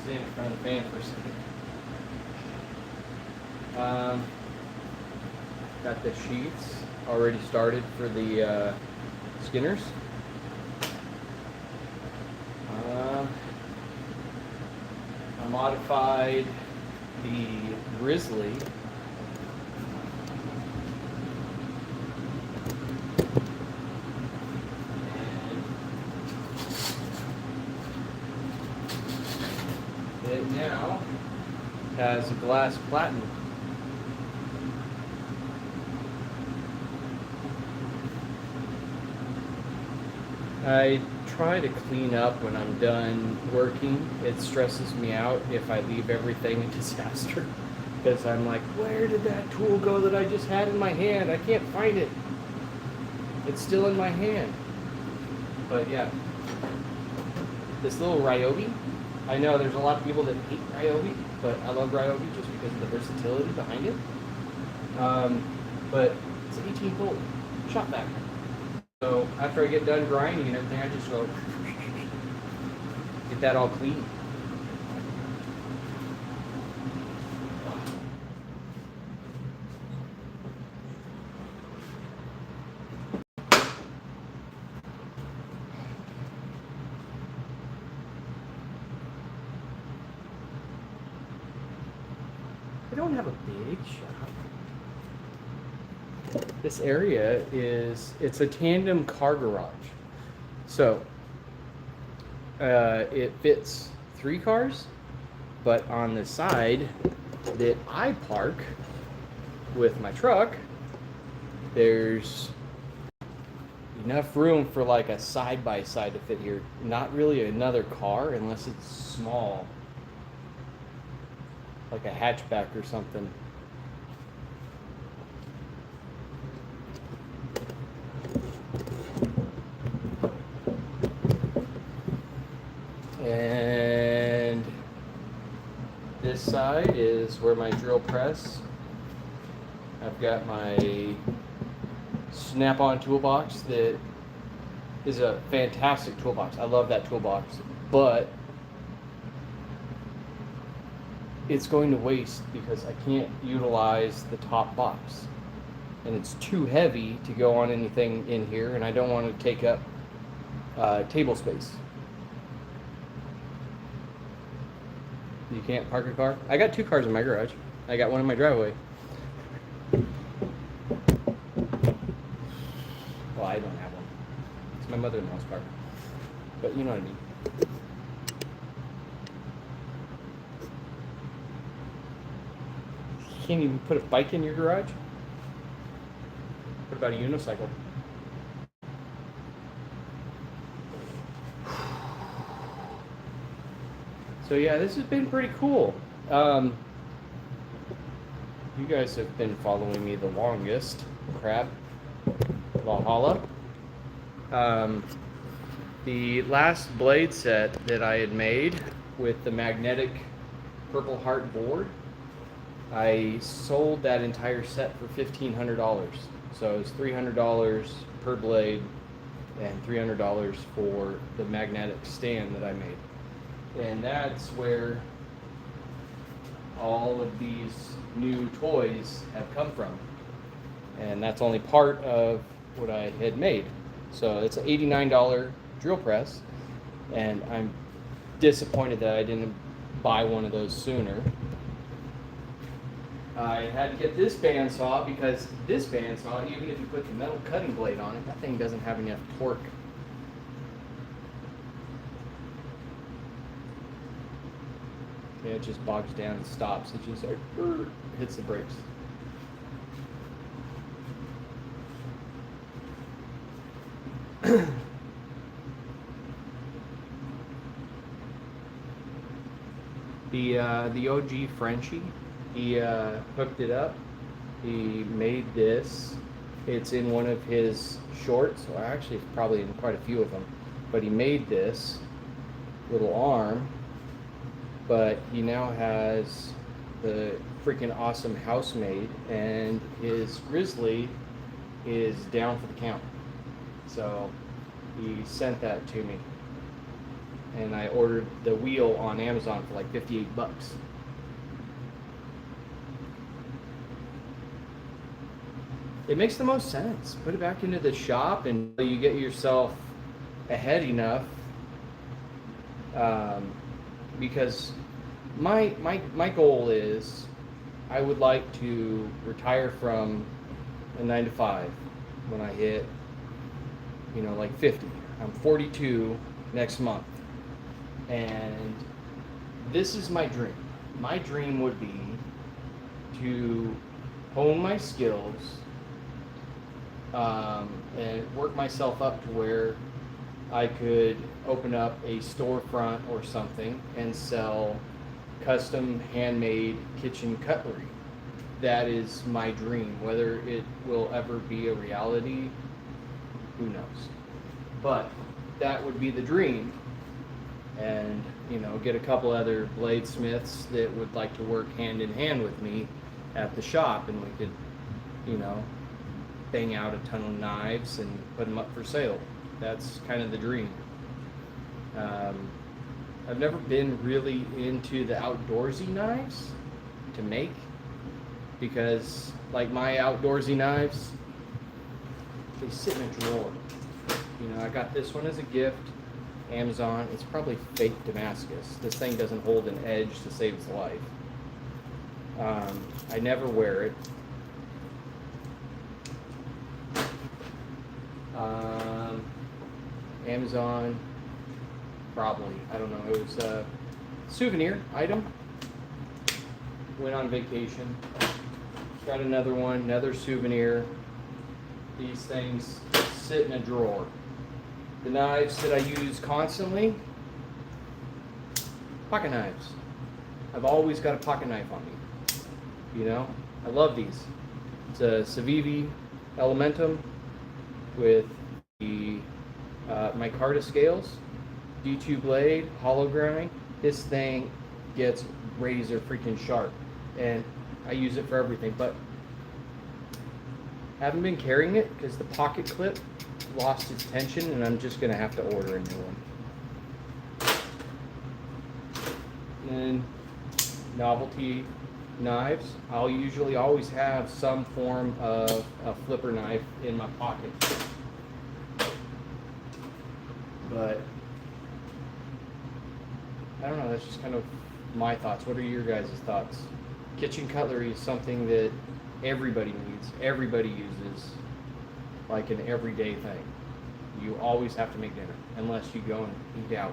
Stand in front of the fan for a second. Got the sheets already started for the skinners. I modified the grizzly has a glass platen. I try to clean up when I'm done working. It stresses me out if I leave everything a disaster. Because I'm like, where did that tool go that I just had in my hand? I can't find it. It's still in my hand. But yeah, this little Ryobi, I know there's a lot of people that hate Ryobi, but I love Ryobi just because of the versatility behind it. But it's 18-volt shop vac. So after I get done grinding and everything, I just go get that all clean. I don't have a big shop. This area it's a tandem car garage. So it fits 3 cars, but on the side that I park with my truck, there's enough room for like a side-by-side to fit here. Not really another car unless it's small, like a hatchback or something. And this side is where my drill press. I've got my snap-on toolbox that is a fantastic toolbox. I love that toolbox, but it's going to waste because I can't utilize the top box. And it's too heavy to go on anything in here, and I don't want to take up table space. You can't park a car? I got 2 cars in my garage. I got one in my driveway. Well, I don't have one. It's my mother-in-law's car. But you know what I mean. You can't even put a bike in your garage? What about a unicycle? So yeah, this has been pretty cool. You guys have been following me the longest. Crab. Valhalla. The last blade set that I had made with the magnetic Purple Heart board, I sold that entire set for $1,500. So it was $300 per blade and $300 for the magnetic stand that I made. And that's where all of these new toys have come from. And that's only part of what I had made. So it's an $89 drill press, and I'm disappointed that I didn't buy one of those sooner. I had to get this bandsaw because this bandsaw, even if you put the metal cutting blade on it, that thing doesn't have enough torque. Yeah, it just bogs down and stops. It just like hits the brakes. The OG Frenchie, he hooked it up. He made this. It's in one of his shorts, or actually probably in quite a few of them. But he made this little arm. But he now has the freaking awesome housemaid, and his Grizzly is down for the count. So he sent that to me, and I ordered the wheel on Amazon for like 58 bucks. It makes the most sense. Put it back into the shop, and you get yourself ahead enough. Because my goal is I would like to retire from a 9-to-5 when I hit, like 50. I'm 42 next month, and this is my dream. my dream would be to hone my skills, and work myself up to where I could open up a storefront or something and sell custom handmade kitchen cutlery. That is my dream. Whether it will ever be a reality, who knows? But that would be the dream. And, get a couple other bladesmiths that would like to work hand in hand with me at the shop, and we could, bang out a ton of knives and put them up for sale. That's kind of the dream. I've never been really into the outdoorsy knives to make, because like my outdoorsy knives, they sit in a drawer. I got this one as a gift, Amazon. It's probably fake Damascus. This thing doesn't hold an edge to save its life. I never wear it. Amazon, probably. I don't know. It was a souvenir item. Went on vacation. Got another one, another souvenir. These things sit in a drawer. The knives that I use constantly, pocket knives. I've always got a pocket knife on me. I love these. It's a Civivi Elementum with the micarta scales, D2 blade, hollow grind. This thing gets razor freaking sharp, and I use it for everything, but haven't been carrying it because the pocket clip lost its tension, and I'm just gonna have to order a new one. And novelty knives, I'll usually always have some form of a flipper knife in my pocket. But I don't know, that's just kind of my thoughts. What are your guys' thoughts? Kitchen cutlery is something that everybody needs, everybody uses, like an everyday thing. You always have to make dinner, unless you go and eat out.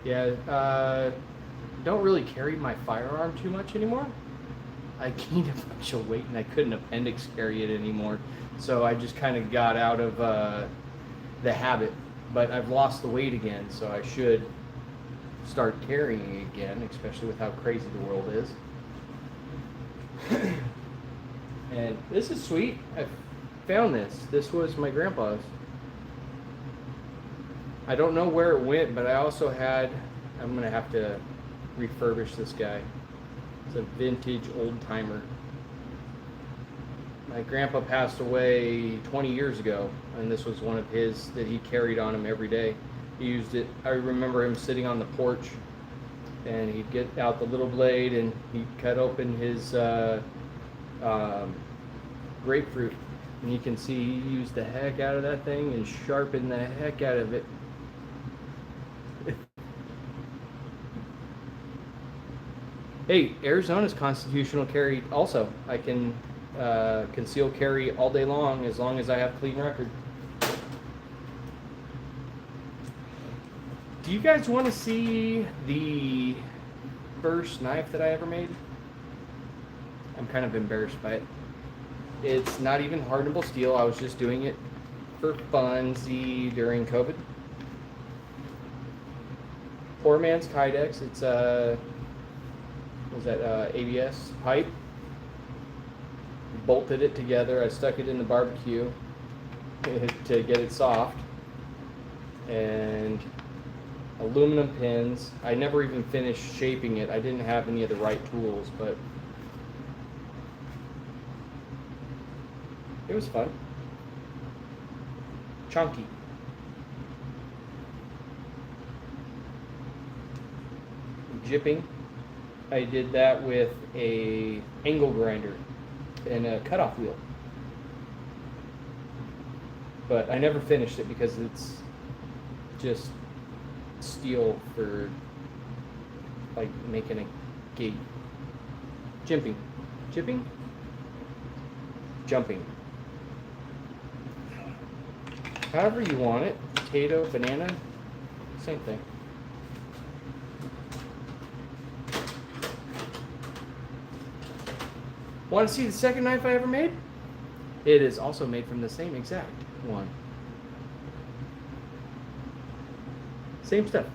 Yeah, don't really carry my firearm too much anymore. I gained a bunch of weight and I couldn't appendix carry it anymore. So I just kind of got out of the habit. But I've lost the weight again, so I should start carrying again, especially with how crazy the world is. And this is sweet. I found this. This was my grandpa's. I don't know where it went, but I also had, I'm going to have to refurbish this guy. It's a vintage old timer. My grandpa passed away 20 years ago, and this was one of his that he carried on him every day. He used it. I remember him sitting on the porch, and he'd get out the little blade and he'd cut open his grapefruit, and you can see he used the heck out of that thing and sharpened the heck out of it. Hey, Arizona's constitutional carry also. I can conceal carry all day long as I have clean record. Do you guys want to see the first knife that I ever made? I'm kind of embarrassed by it. It's not even hardenable steel. I was just doing it for funsy during COVID. Poor man's Kydex. It's was that ABS pipe. Bolted it together. I stuck it in the barbecue to get it soft, and aluminum pins. I never even finished shaping it. I didn't have any of the right tools, but it was fun. Chunky. Jipping. I did that with a angle grinder and a cutoff wheel, but I never finished it because it's just steel for like making a gate. Jipping. jumping. However you want it, potato, banana, same thing. Want to see the second knife I ever made? It is also made from the same exact one. Same stuff.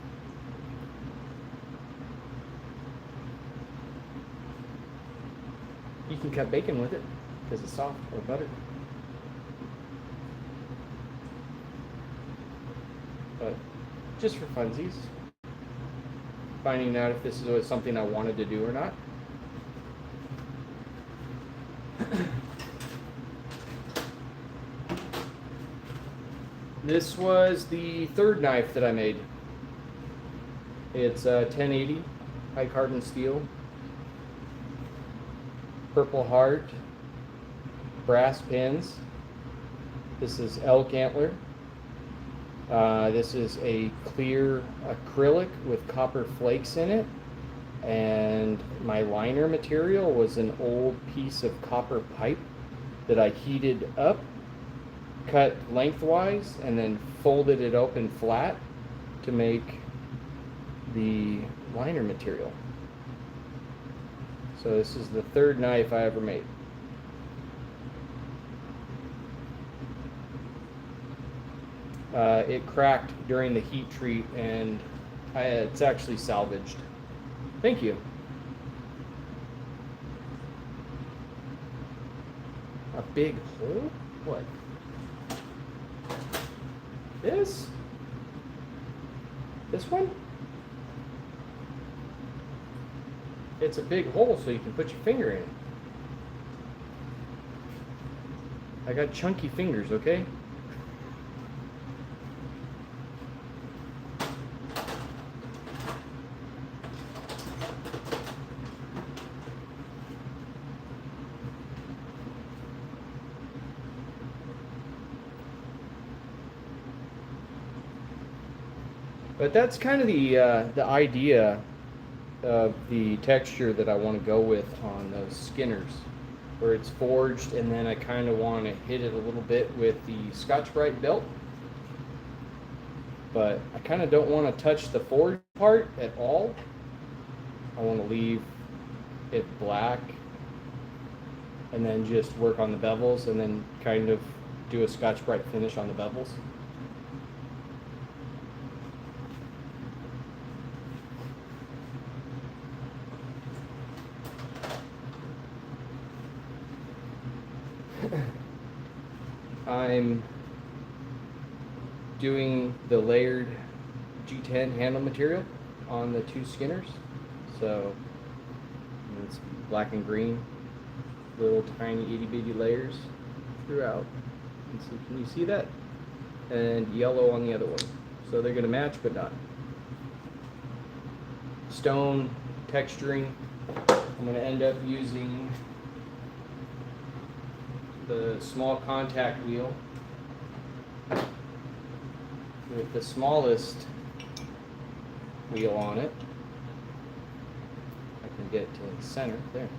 You can cut bacon with it because it's soft, or butter. But just for funsies, finding out if this is something I wanted to do or not. This was the third knife that I made. It's 1080 high carbon steel, Purple Heart, brass pins. This is elk antler. This is a clear acrylic with copper flakes in it. And my liner material was an old piece of copper pipe that I heated up, cut lengthwise, and then folded it open flat to make the liner material. So this is the third knife I ever made. It cracked during the heat treat, and it's actually salvaged. Thank you. A big hole? What? This? This one? It's a big hole so you can put your finger in it. I got chunky fingers, okay? But that's kind of the idea of the texture that I want to go with on those skinners, where it's forged, and then I kind of want to hit it a little bit with the Scotch-Brite belt. But I kind of don't want to touch the forged part at all. I want to leave it black and then just work on the bevels and then kind of do a Scotch-Brite finish on the bevels. I'm doing the layered G10 handle material on the two skinners. So it's black and green, little tiny itty bitty layers throughout. And so can you see that? And yellow on the other one. So they're going to match, but not. Stone texturing. I'm going to end up using the small contact wheel with the smallest wheel on it. I can get to the center there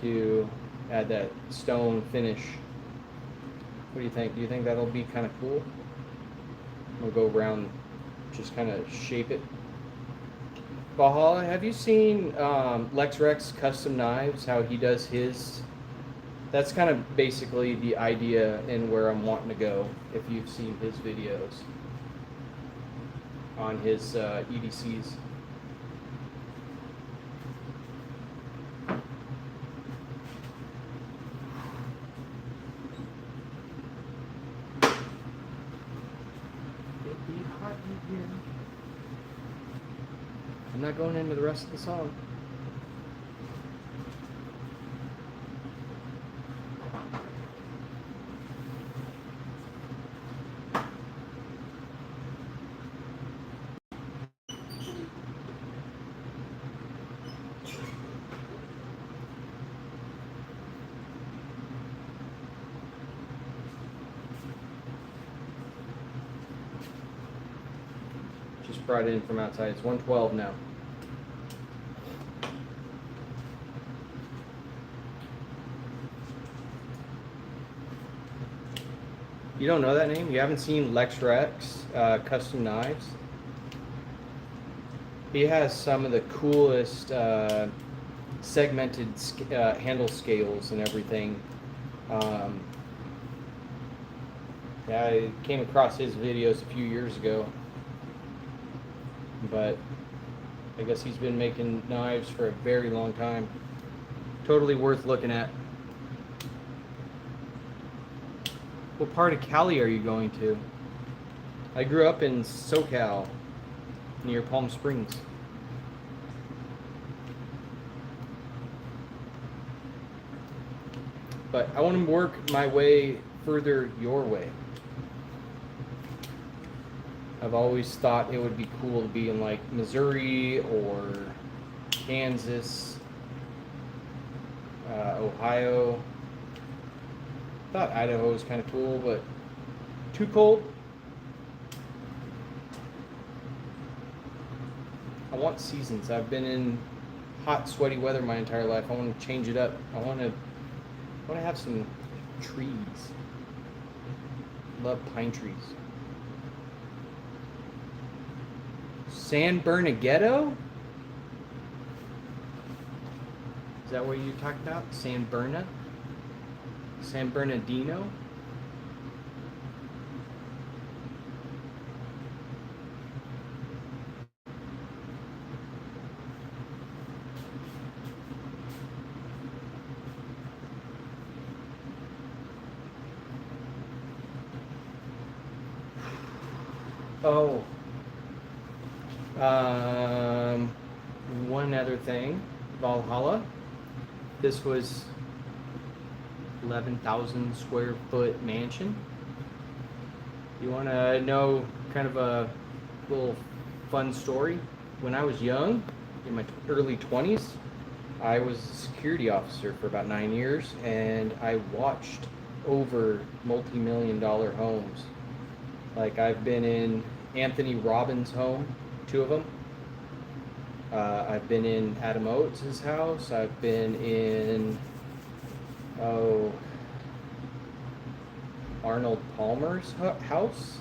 to add that stone finish. What do you think? Do you think that'll be kind of cool? We'll go around, just kind of shape it. Valhalla, have you seen Lex Rex Custom Knives, how he does his? That's kind of basically the idea and where I'm wanting to go, if you've seen his videos on his EDCs. It'd be hot in here. I'm not going into the rest of the song. Just brought it in from outside. It's 112 now. You don't know that name? You haven't seen Lex Rex Custom Knives? He has some of the coolest segmented handle scales and everything. Yeah, I came across his videos a few years ago, but I guess he's been making knives for a very long time. Totally worth looking at. What part of Cali are you going to? I grew up in SoCal, near Palm Springs. But I want to work my way further your way. I've always thought it would be cool to be in like Missouri or Kansas, Ohio. Thought Idaho was kind of cool, but too cold. I want seasons. I've been in hot, sweaty weather my entire life. I want to change it up. I want to have some trees. Love pine trees. San Bernardino? Is that what you talked about? San Bernardino? Oh. One other thing. Valhalla. This was 11,000 square foot mansion. You want to know kind of a little fun story? When I was young, in my early 20s, I was a security officer for about 9 years, and I watched over multi-million-dollar homes. Like, I've been in Anthony Robbins' home, 2 of them. I've been in Adam Oates' house. I've been in, Arnold Palmer's house.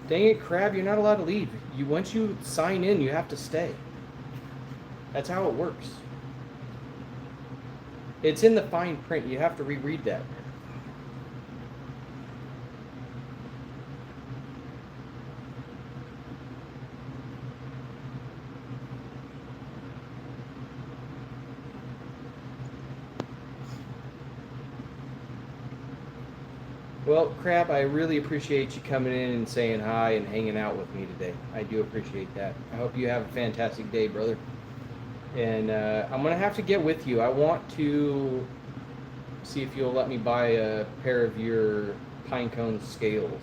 Dang it, Crab, you're not allowed to leave. Once you sign in, you have to stay. That's how it works. It's in the fine print. You have to reread that. Well, Crab, I really appreciate you coming in and saying hi and hanging out with me today. I do appreciate that. I hope you have a fantastic day, brother. And I'm going to have to get with you. I want to see if you'll let me buy a pair of your pinecone scales.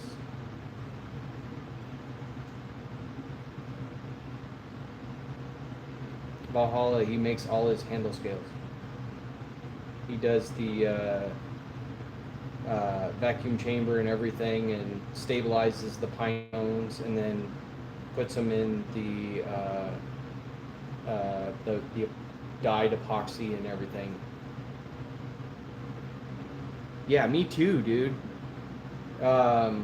Valhalla, he makes all his handle scales. He does the vacuum chamber and everything, and stabilizes the pine cones, and then puts them in the dyed epoxy and everything. Yeah, me too, dude. The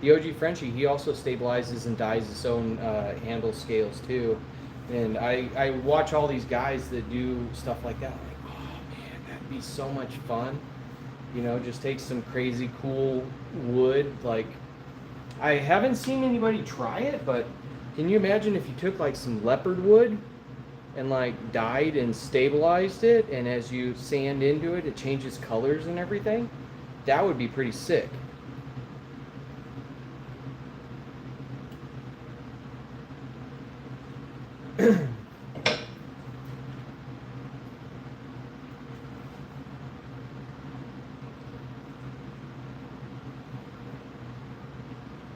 OG Frenchie, he also stabilizes and dyes his own handle scales too. And I watch all these guys that do stuff like that. I'm like, oh man, that'd be so much fun. You know, just take some crazy cool wood. Like, I haven't seen anybody try it, but can you imagine if you took like some leopard wood and like dyed and stabilized it, and as you sand into it, it changes colors and everything? That would be pretty sick.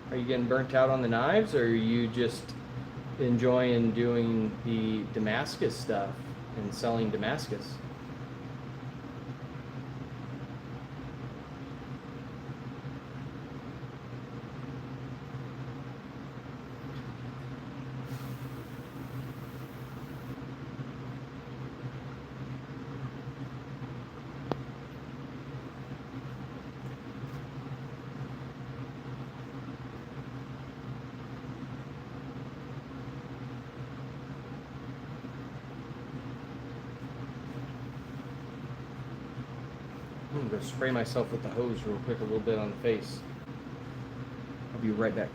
Are you getting burnt out on the knives, or are you just enjoying doing the Damascus stuff and selling Damascus? I'm going to spray myself with the hose real quick, a little bit on the face. I'll be right back.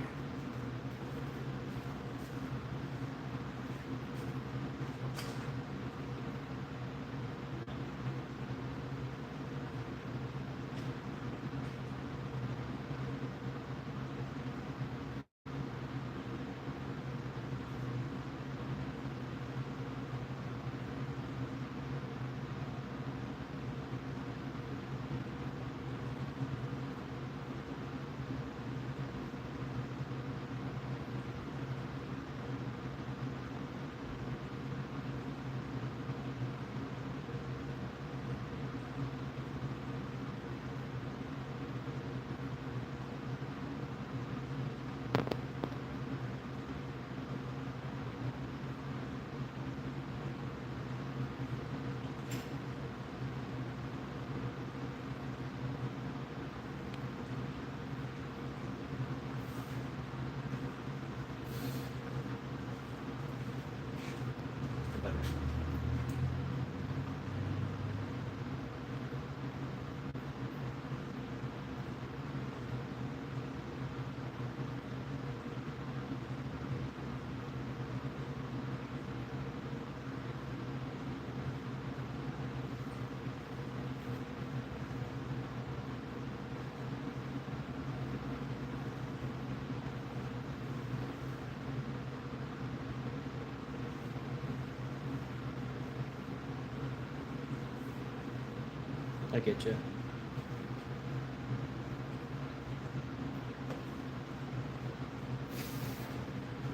I get you.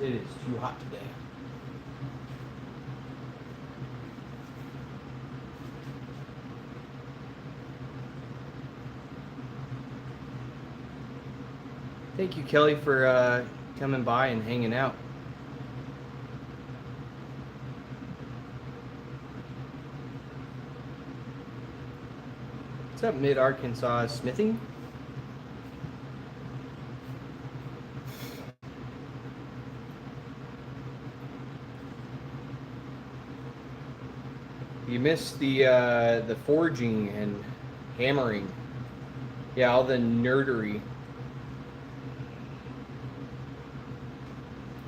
It is too hot today. Thank you, Kelly, for coming by and hanging out. What's up, Mid-Arkansas Smithing? You missed the forging and hammering. Yeah, all the nerdery.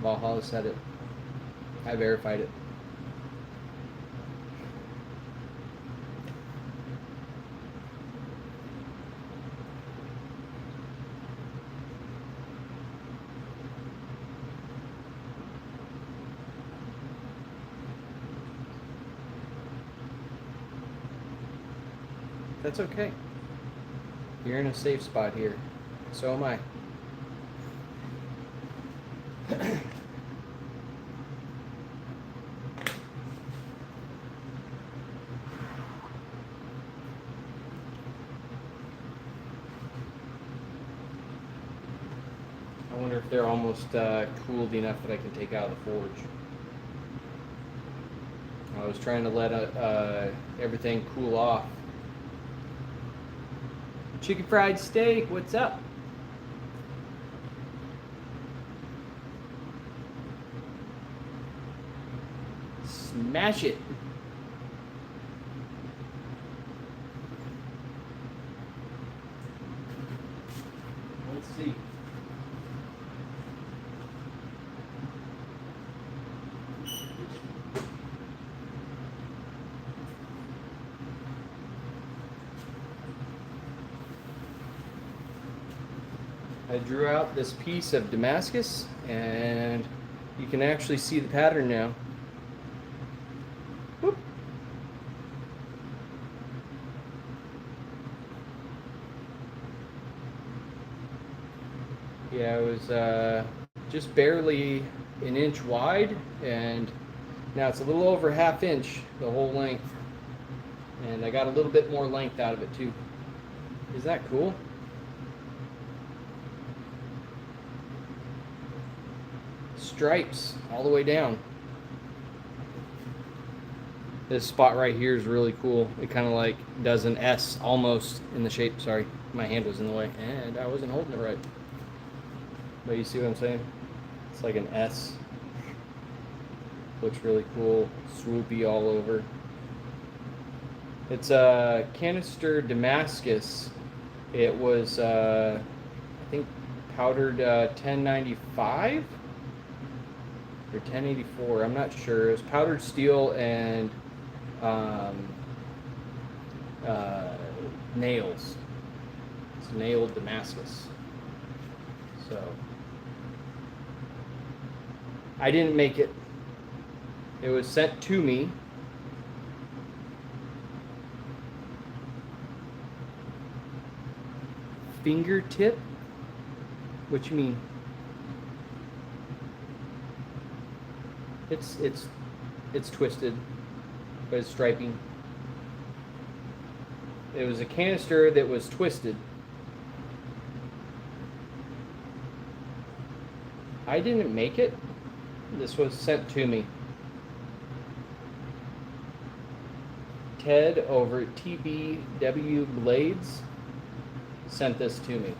Valhalla said it. I verified it. That's okay. You're in a safe spot here. So am I. I wonder if they're almost cooled enough that I can take out of the forge. I was trying to let everything cool off. Chicken fried steak, what's up? Smash it. Let's see. I drew out this piece of Damascus, and you can actually see the pattern now. Whoop. Yeah, it was just barely an inch wide, and now it's a little over ½ inch, the whole length. And I got a little bit more length out of it too. Is that cool? Stripes all the way down. This spot right here is really cool. It kind of like does an S almost in the shape. Sorry, my hand was in the way and I wasn't holding it right. But you see what I'm saying? It's like an S. Looks really cool. Swoopy all over. It's a canister Damascus. It was, I think, powdered 1095 or 1084. I'm not sure. It was powdered steel and um, uh, nails. It's nailed Damascus. So I didn't make it. It was sent to me. Fingertip? What you mean? It's twisted, but it's striping. It was a canister that was twisted. I didn't make it. This was sent to me. Ted over at TBW Blades sent this to me.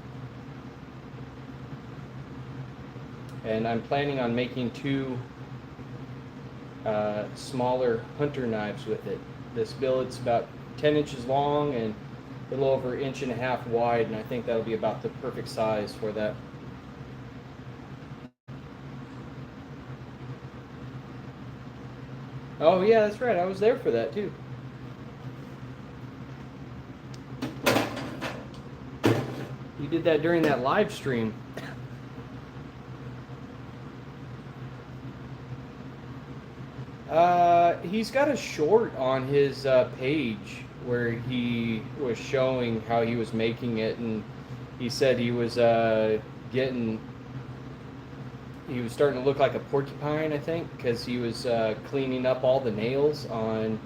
And I'm planning on making two smaller hunter knives with it. This billet's about 10 inches long and a little over 1.5 inches wide, and I think that'll be about the perfect size for that. Oh yeah, that's right. I was there for that too. You did that during that live stream. He's got a short on his page where he was showing how he was making it, and he said he was starting to look like a porcupine, I think, because he was cleaning up all the nails on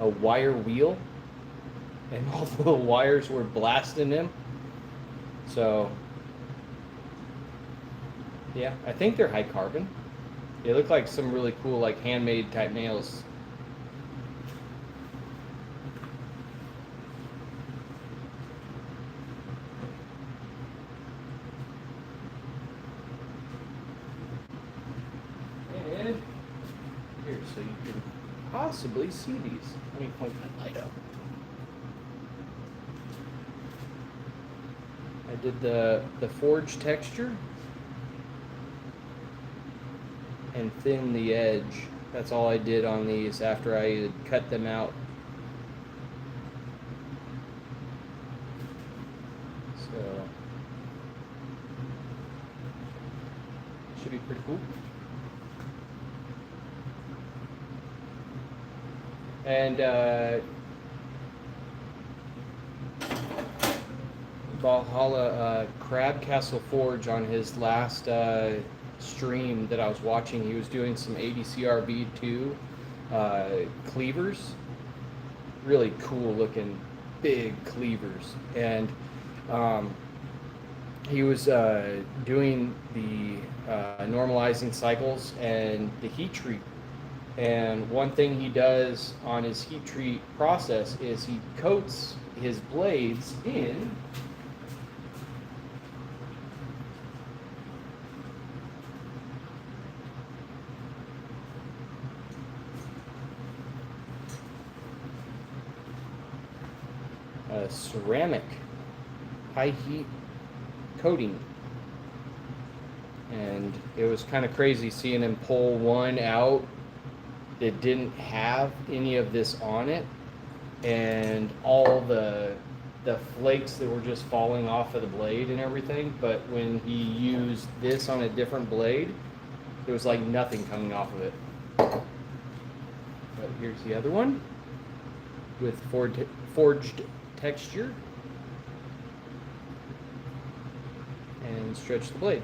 a wire wheel, and all the wires were blasting him. So, yeah, I think they're high carbon. They look like some really cool, like, handmade type nails. And here, so you can possibly see these. Let me point that light up. I did the forged texture and thin the edge. That's all I did on these after I had cut them out. So should be pretty cool. And Valhalla Crab Castle Forge, on his last stream that I was watching, he was doing some ADCRV2 cleavers, really cool looking big cleavers, and he was doing the normalizing cycles and the heat treat. And one thing he does on his heat treat process is he coats his blades in ceramic high heat coating, and it was kind of crazy seeing him pull one out that didn't have any of this on it, and all the flakes that were just falling off of the blade and everything. But when he used this on a different blade, there was like nothing coming off of it. But here's the other one with forged texture, and stretch the blade.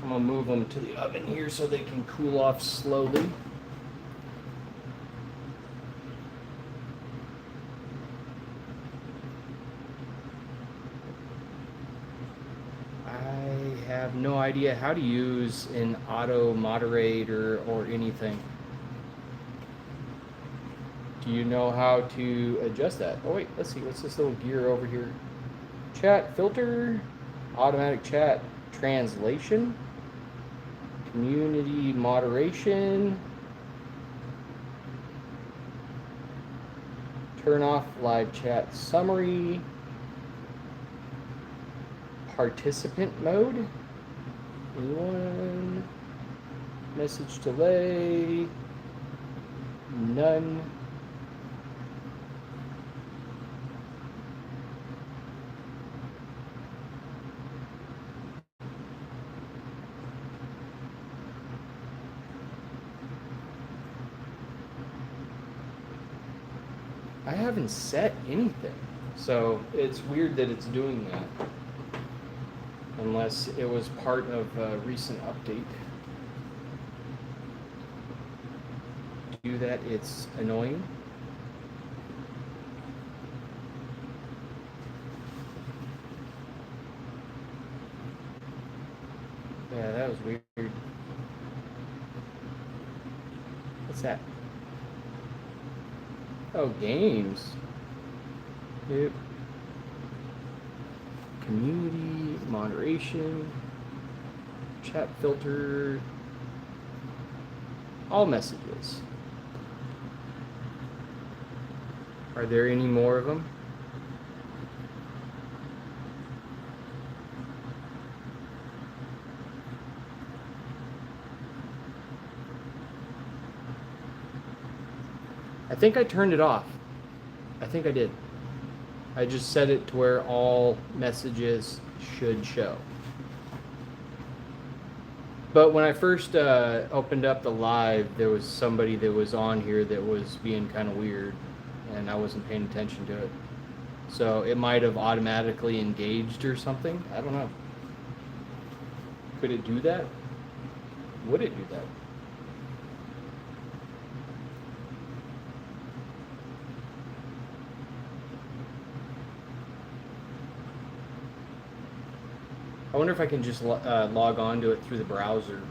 I'm gonna move them to the oven here so they can cool off slowly. I have no idea how to use an auto moderator or anything. Do you know how to adjust that? Oh wait, let's see, what's this little gear over here? Chat filter, automatic chat translation, community moderation. Turn off live chat summary. Participant mode. Anyone? Message delay. None. I haven't set anything, so it's weird that it's doing that. Unless it was part of a recent update. Do that, it's annoying. Yeah, that was weird. What's that? Oh, games. Yep. Community, moderation, chat filter, all messages. Are there any more of them? I think I turned it off. I think I did. I just set it to where all messages should show. But when I first opened up the live, there was somebody that was on here that was being kind of weird, and I wasn't paying attention to it. So it might have automatically engaged or something. I don't know. Could it do that? Would it do that? I wonder if I can just log on to it through the browser.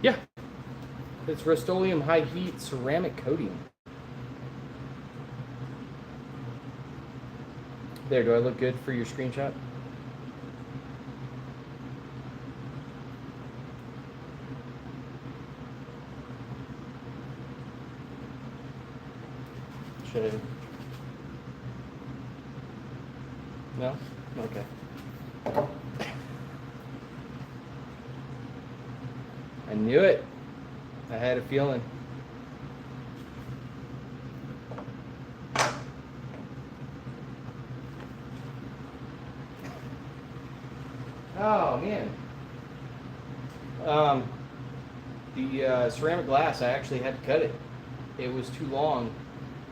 Yeah. It's Rust-Oleum high heat ceramic coating. There, do I look good for your screenshot? Should I? No? Okay. I knew it. I had a feeling. Oh, man. The ceramic glass, I actually had to cut it. It was too long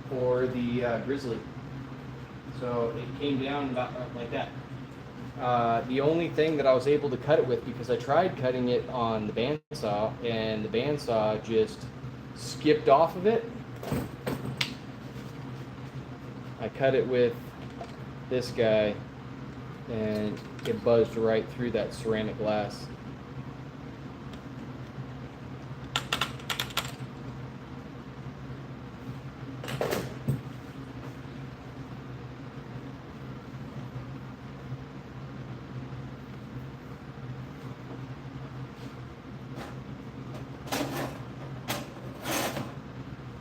for the grizzly. So it came down about like that. The only thing that I was able to cut it with, because I tried cutting it on the bandsaw, and the bandsaw just skipped off of it. I cut it with this guy, and it buzzed right through that ceramic glass.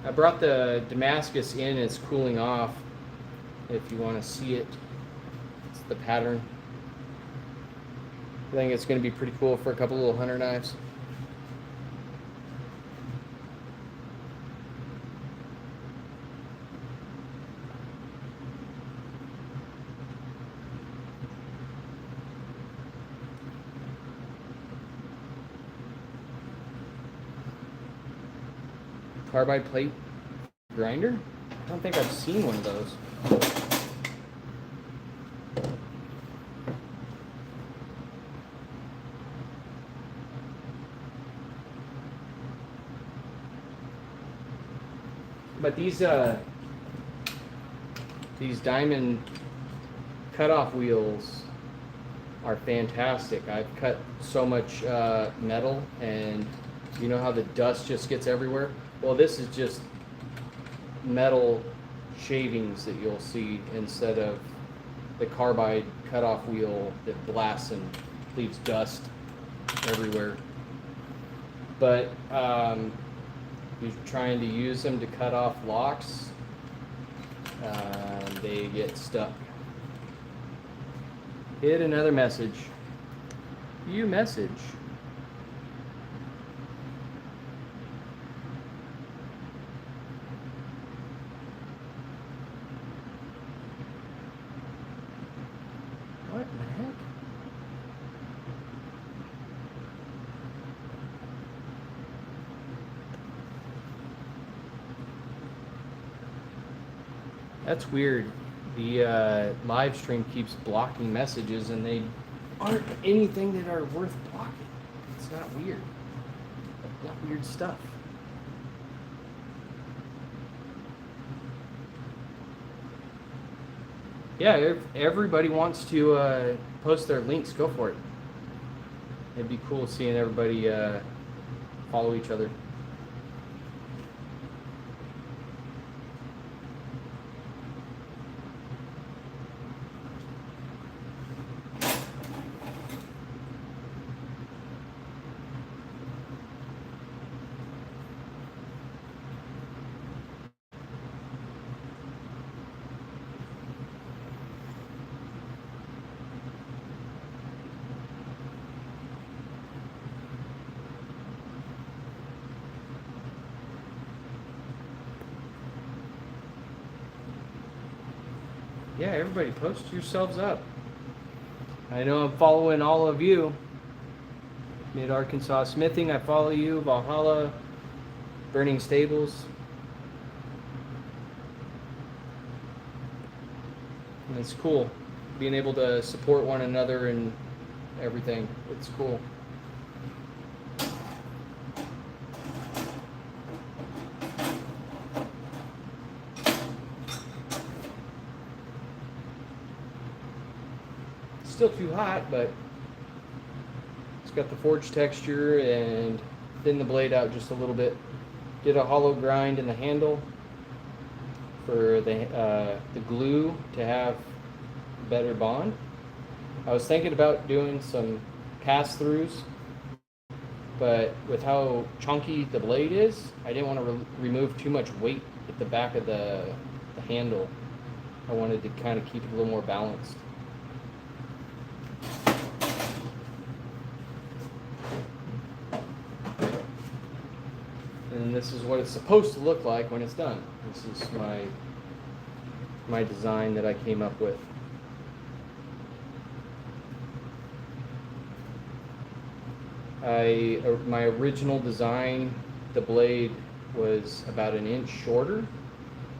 I brought the Damascus in, it's cooling off. If you want to see it, it's the pattern. I think it's going to be pretty cool for a couple little hunter knives. Carbide plate grinder? I don't think I've seen one of those. But these diamond cutoff wheels are fantastic. I've cut so much metal, and you know how the dust just gets everywhere? Well, this is just metal shavings that you'll see instead of the carbide cutoff wheel that blasts and leaves dust everywhere. But you're trying to use them to cut off locks, they get stuck. Hit another message. You message. What in the heck? That's weird. The live stream keeps blocking messages, and they aren't anything that are worth blocking. It's not weird. Not weird stuff. Yeah, if everybody wants to post their links, go for it. It'd be cool seeing everybody follow each other. Yeah, everybody post yourselves up. I know I'm following all of you. Mid-Arkansas Smithing, I follow you. Valhalla, Burning Stables. And it's cool being able to support one another and everything. It's cool. Still too hot, but it's got the forged texture, and thin the blade out just a little bit. Did a hollow grind in the handle for the glue to have better bond. I was thinking about doing some pass-throughs, but with how chunky the blade is, I didn't want to remove too much weight at the back of the handle. I wanted to kind of keep it a little more balanced. And this is what it's supposed to look like when it's done. This is my design that I came up with. My original design, the blade was about an inch shorter,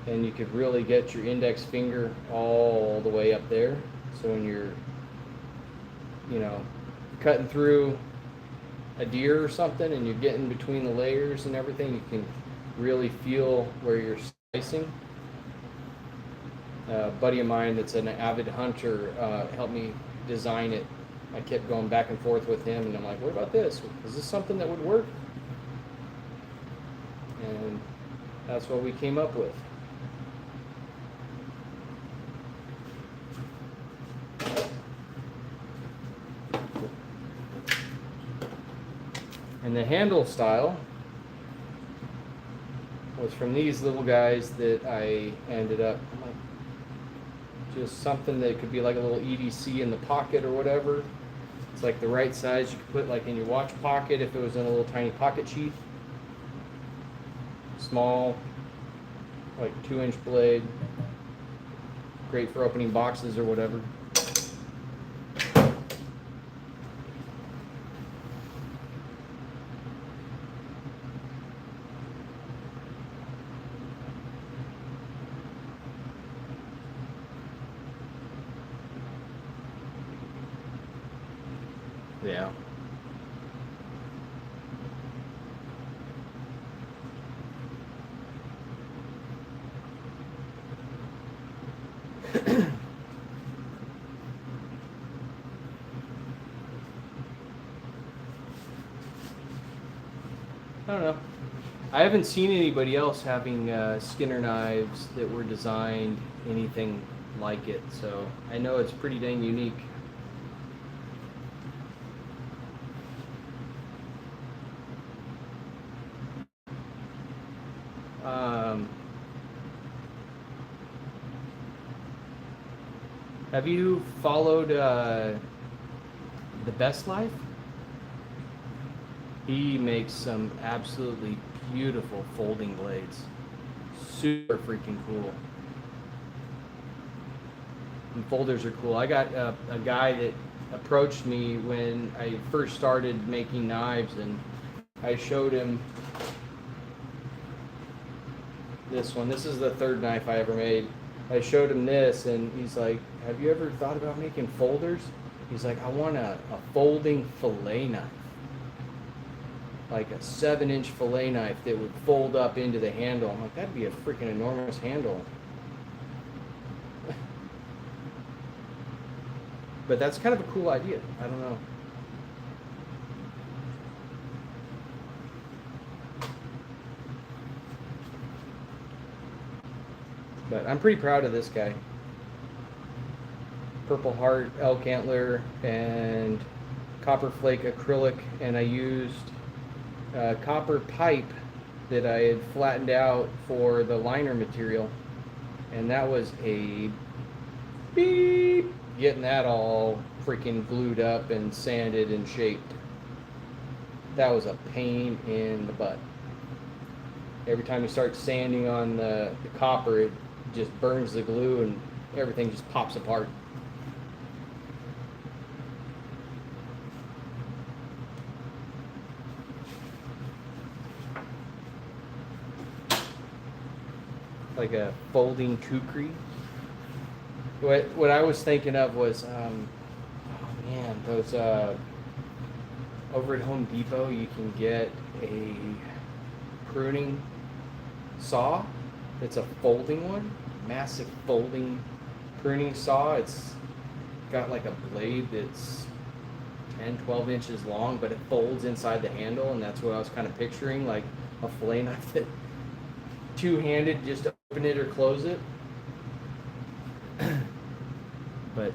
and you could really get your index finger all the way up there. So when you're, cutting through a deer or something, and you're getting between the layers and everything, you can really feel where you're slicing. A buddy of mine that's an avid hunter helped me design it. I kept going back and forth with him, and I'm like, what about this? Is this something that would work? And that's what we came up with. And the handle style was from these little guys that I ended up, just something that could be like a little EDC in the pocket or whatever. It's like the right size. You could put like in your watch pocket if it was in a little tiny pocket sheath. Small, like 2-inch blade. Great for opening boxes or whatever. Yeah. I don't know. I haven't seen anybody else having Skinner knives that were designed anything like it, so I know it's pretty dang unique. Have you followed The Best Life? He makes some absolutely beautiful folding blades. Super freaking cool. And folders are cool. I got a guy that approached me when I first started making knives, and I showed him this one. This is the third knife I ever made. I showed him this, and he's like, have you ever thought about making folders? He's like, I want a folding fillet knife. Like a 7-inch fillet knife that would fold up into the handle. I'm like, that'd be a freaking enormous handle. But that's kind of a cool idea. I don't know. But I'm pretty proud of this guy. Purple Heart, elk antler, and copper flake acrylic, and I used copper pipe that I had flattened out for the liner material, and that was a beep, getting that all freaking glued up and sanded and shaped. That was a pain in the butt. Every time you start sanding on the copper, it just burns the glue and everything just pops apart. Like a folding kukri. What I was thinking of was, oh man, those over at Home Depot you can get a pruning saw. It's a folding one, massive folding pruning saw. It's got like a blade that's 10, 12 inches long, but it folds inside the handle, and that's what I was kind of picturing, like a fillet knife that two-handed, just open it or close it. But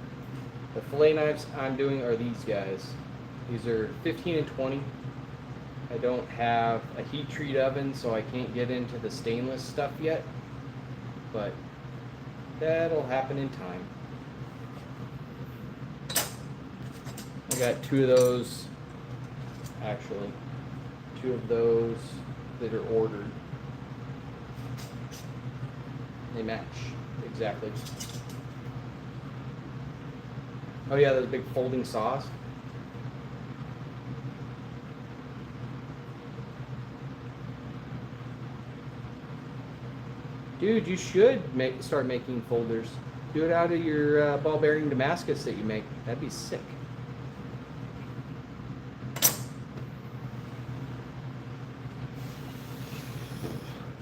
the fillet knives I'm doing are these guys. These are 15 and 20. I don't have a heat treat oven, so I can't get into the stainless stuff yet, but that'll happen in time. I got two of those, actually, two of those that are ordered. They match exactly. Oh yeah, those big folding saws. Dude, you should start making folders. Do it out of your ball bearing Damascus that you make. That'd be sick.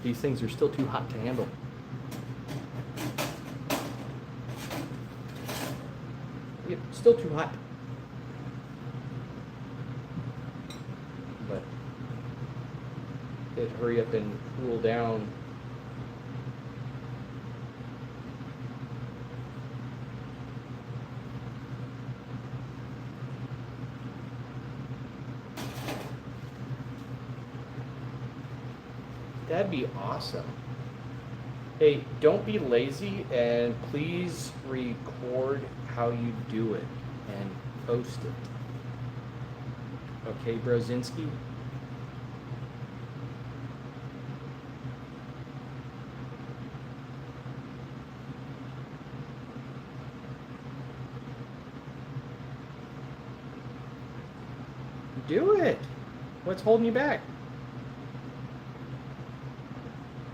These things are still too hot to handle. Yep, still too hot. But it'd hurry up and cool down. That'd be awesome. Hey, don't be lazy and please record how you do it and post it. Okay, Brozinski? Do it. What's holding you back?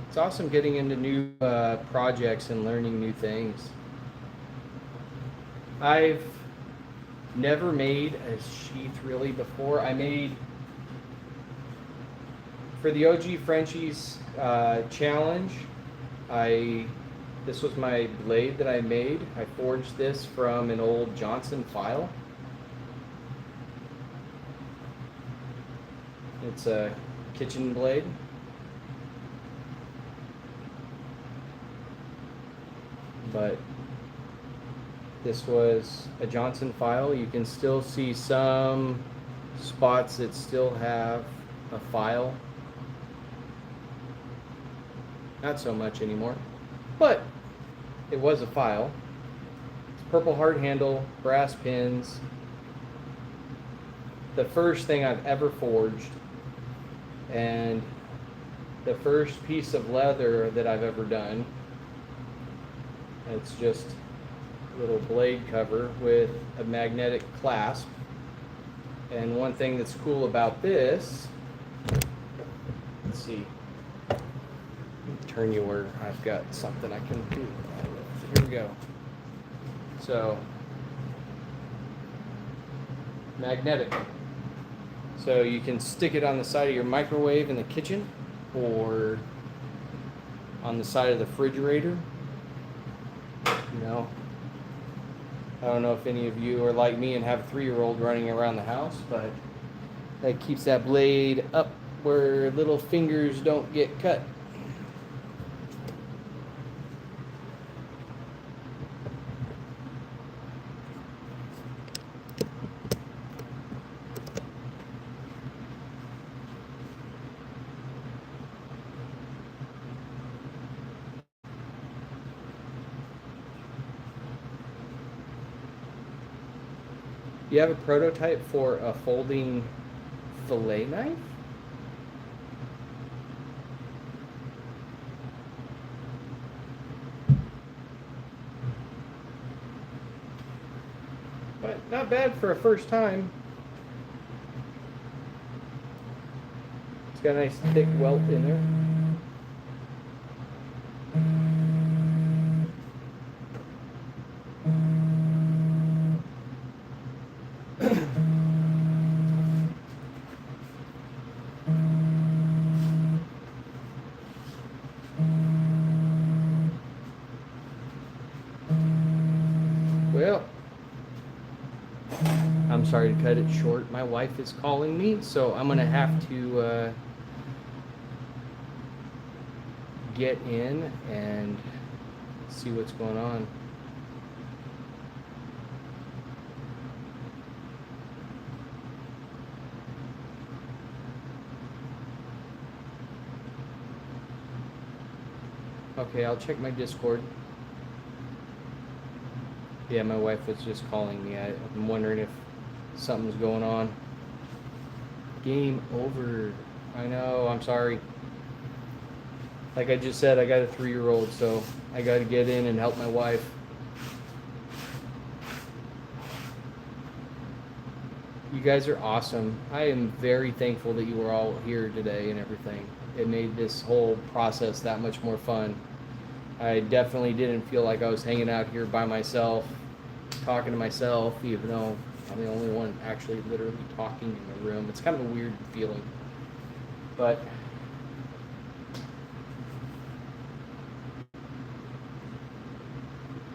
It's awesome getting into new projects and learning new things. I've never made a sheath really before. I made, for the OG Frenchies challenge, this was my blade that I made. I forged this from an old Johnson file. It's a kitchen blade. But this was a Johnson file. You can still see some spots that still have a file. Not so much anymore, but it was a file. Purple heart handle, brass pins. The first thing I've ever forged, and the first piece of leather that I've ever done. It's just a little blade cover with a magnetic clasp. And one thing that's cool about this, let's see, turn you where I've got something I can do. Here we go. So, magnetic. So you can stick it on the side of your microwave in the kitchen or on the side of the refrigerator. You know, I don't know if any of you are like me and have a 3-year-old running around the house, but that keeps that blade up where little fingers don't get cut. You have a prototype for a folding fillet knife? But not bad for a first time. It's got a nice thick welt in there. Well, I'm sorry to cut it short. My wife is calling me, so I'm going to have to get in and see what's going on. Okay, I'll check my Discord. Yeah, my wife was just calling me. I'm wondering if something's going on. Game over. I know, I'm sorry. Like I just said, I got a 3-year-old, so I got to get in and help my wife. You guys are awesome. I am very thankful that you were all here today and everything. It made this whole process that much more fun. I definitely didn't feel like I was hanging out here by myself, talking to myself, even though I'm the only one actually literally talking in the room. It's kind of a weird feeling. But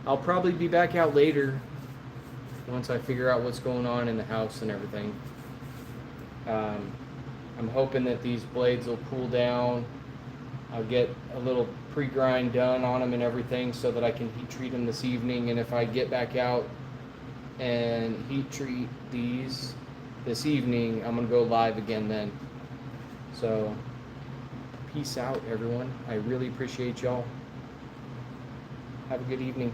I'll probably be back out later once I figure out what's going on in the house and everything. I'm hoping that these blades will cool down. I'll get a little pre-grind done on them and everything so that I can heat treat them this evening. And if I get back out and heat treat these this evening, I'm going to go live again then. So, peace out, everyone. I really appreciate y'all. Have a good evening.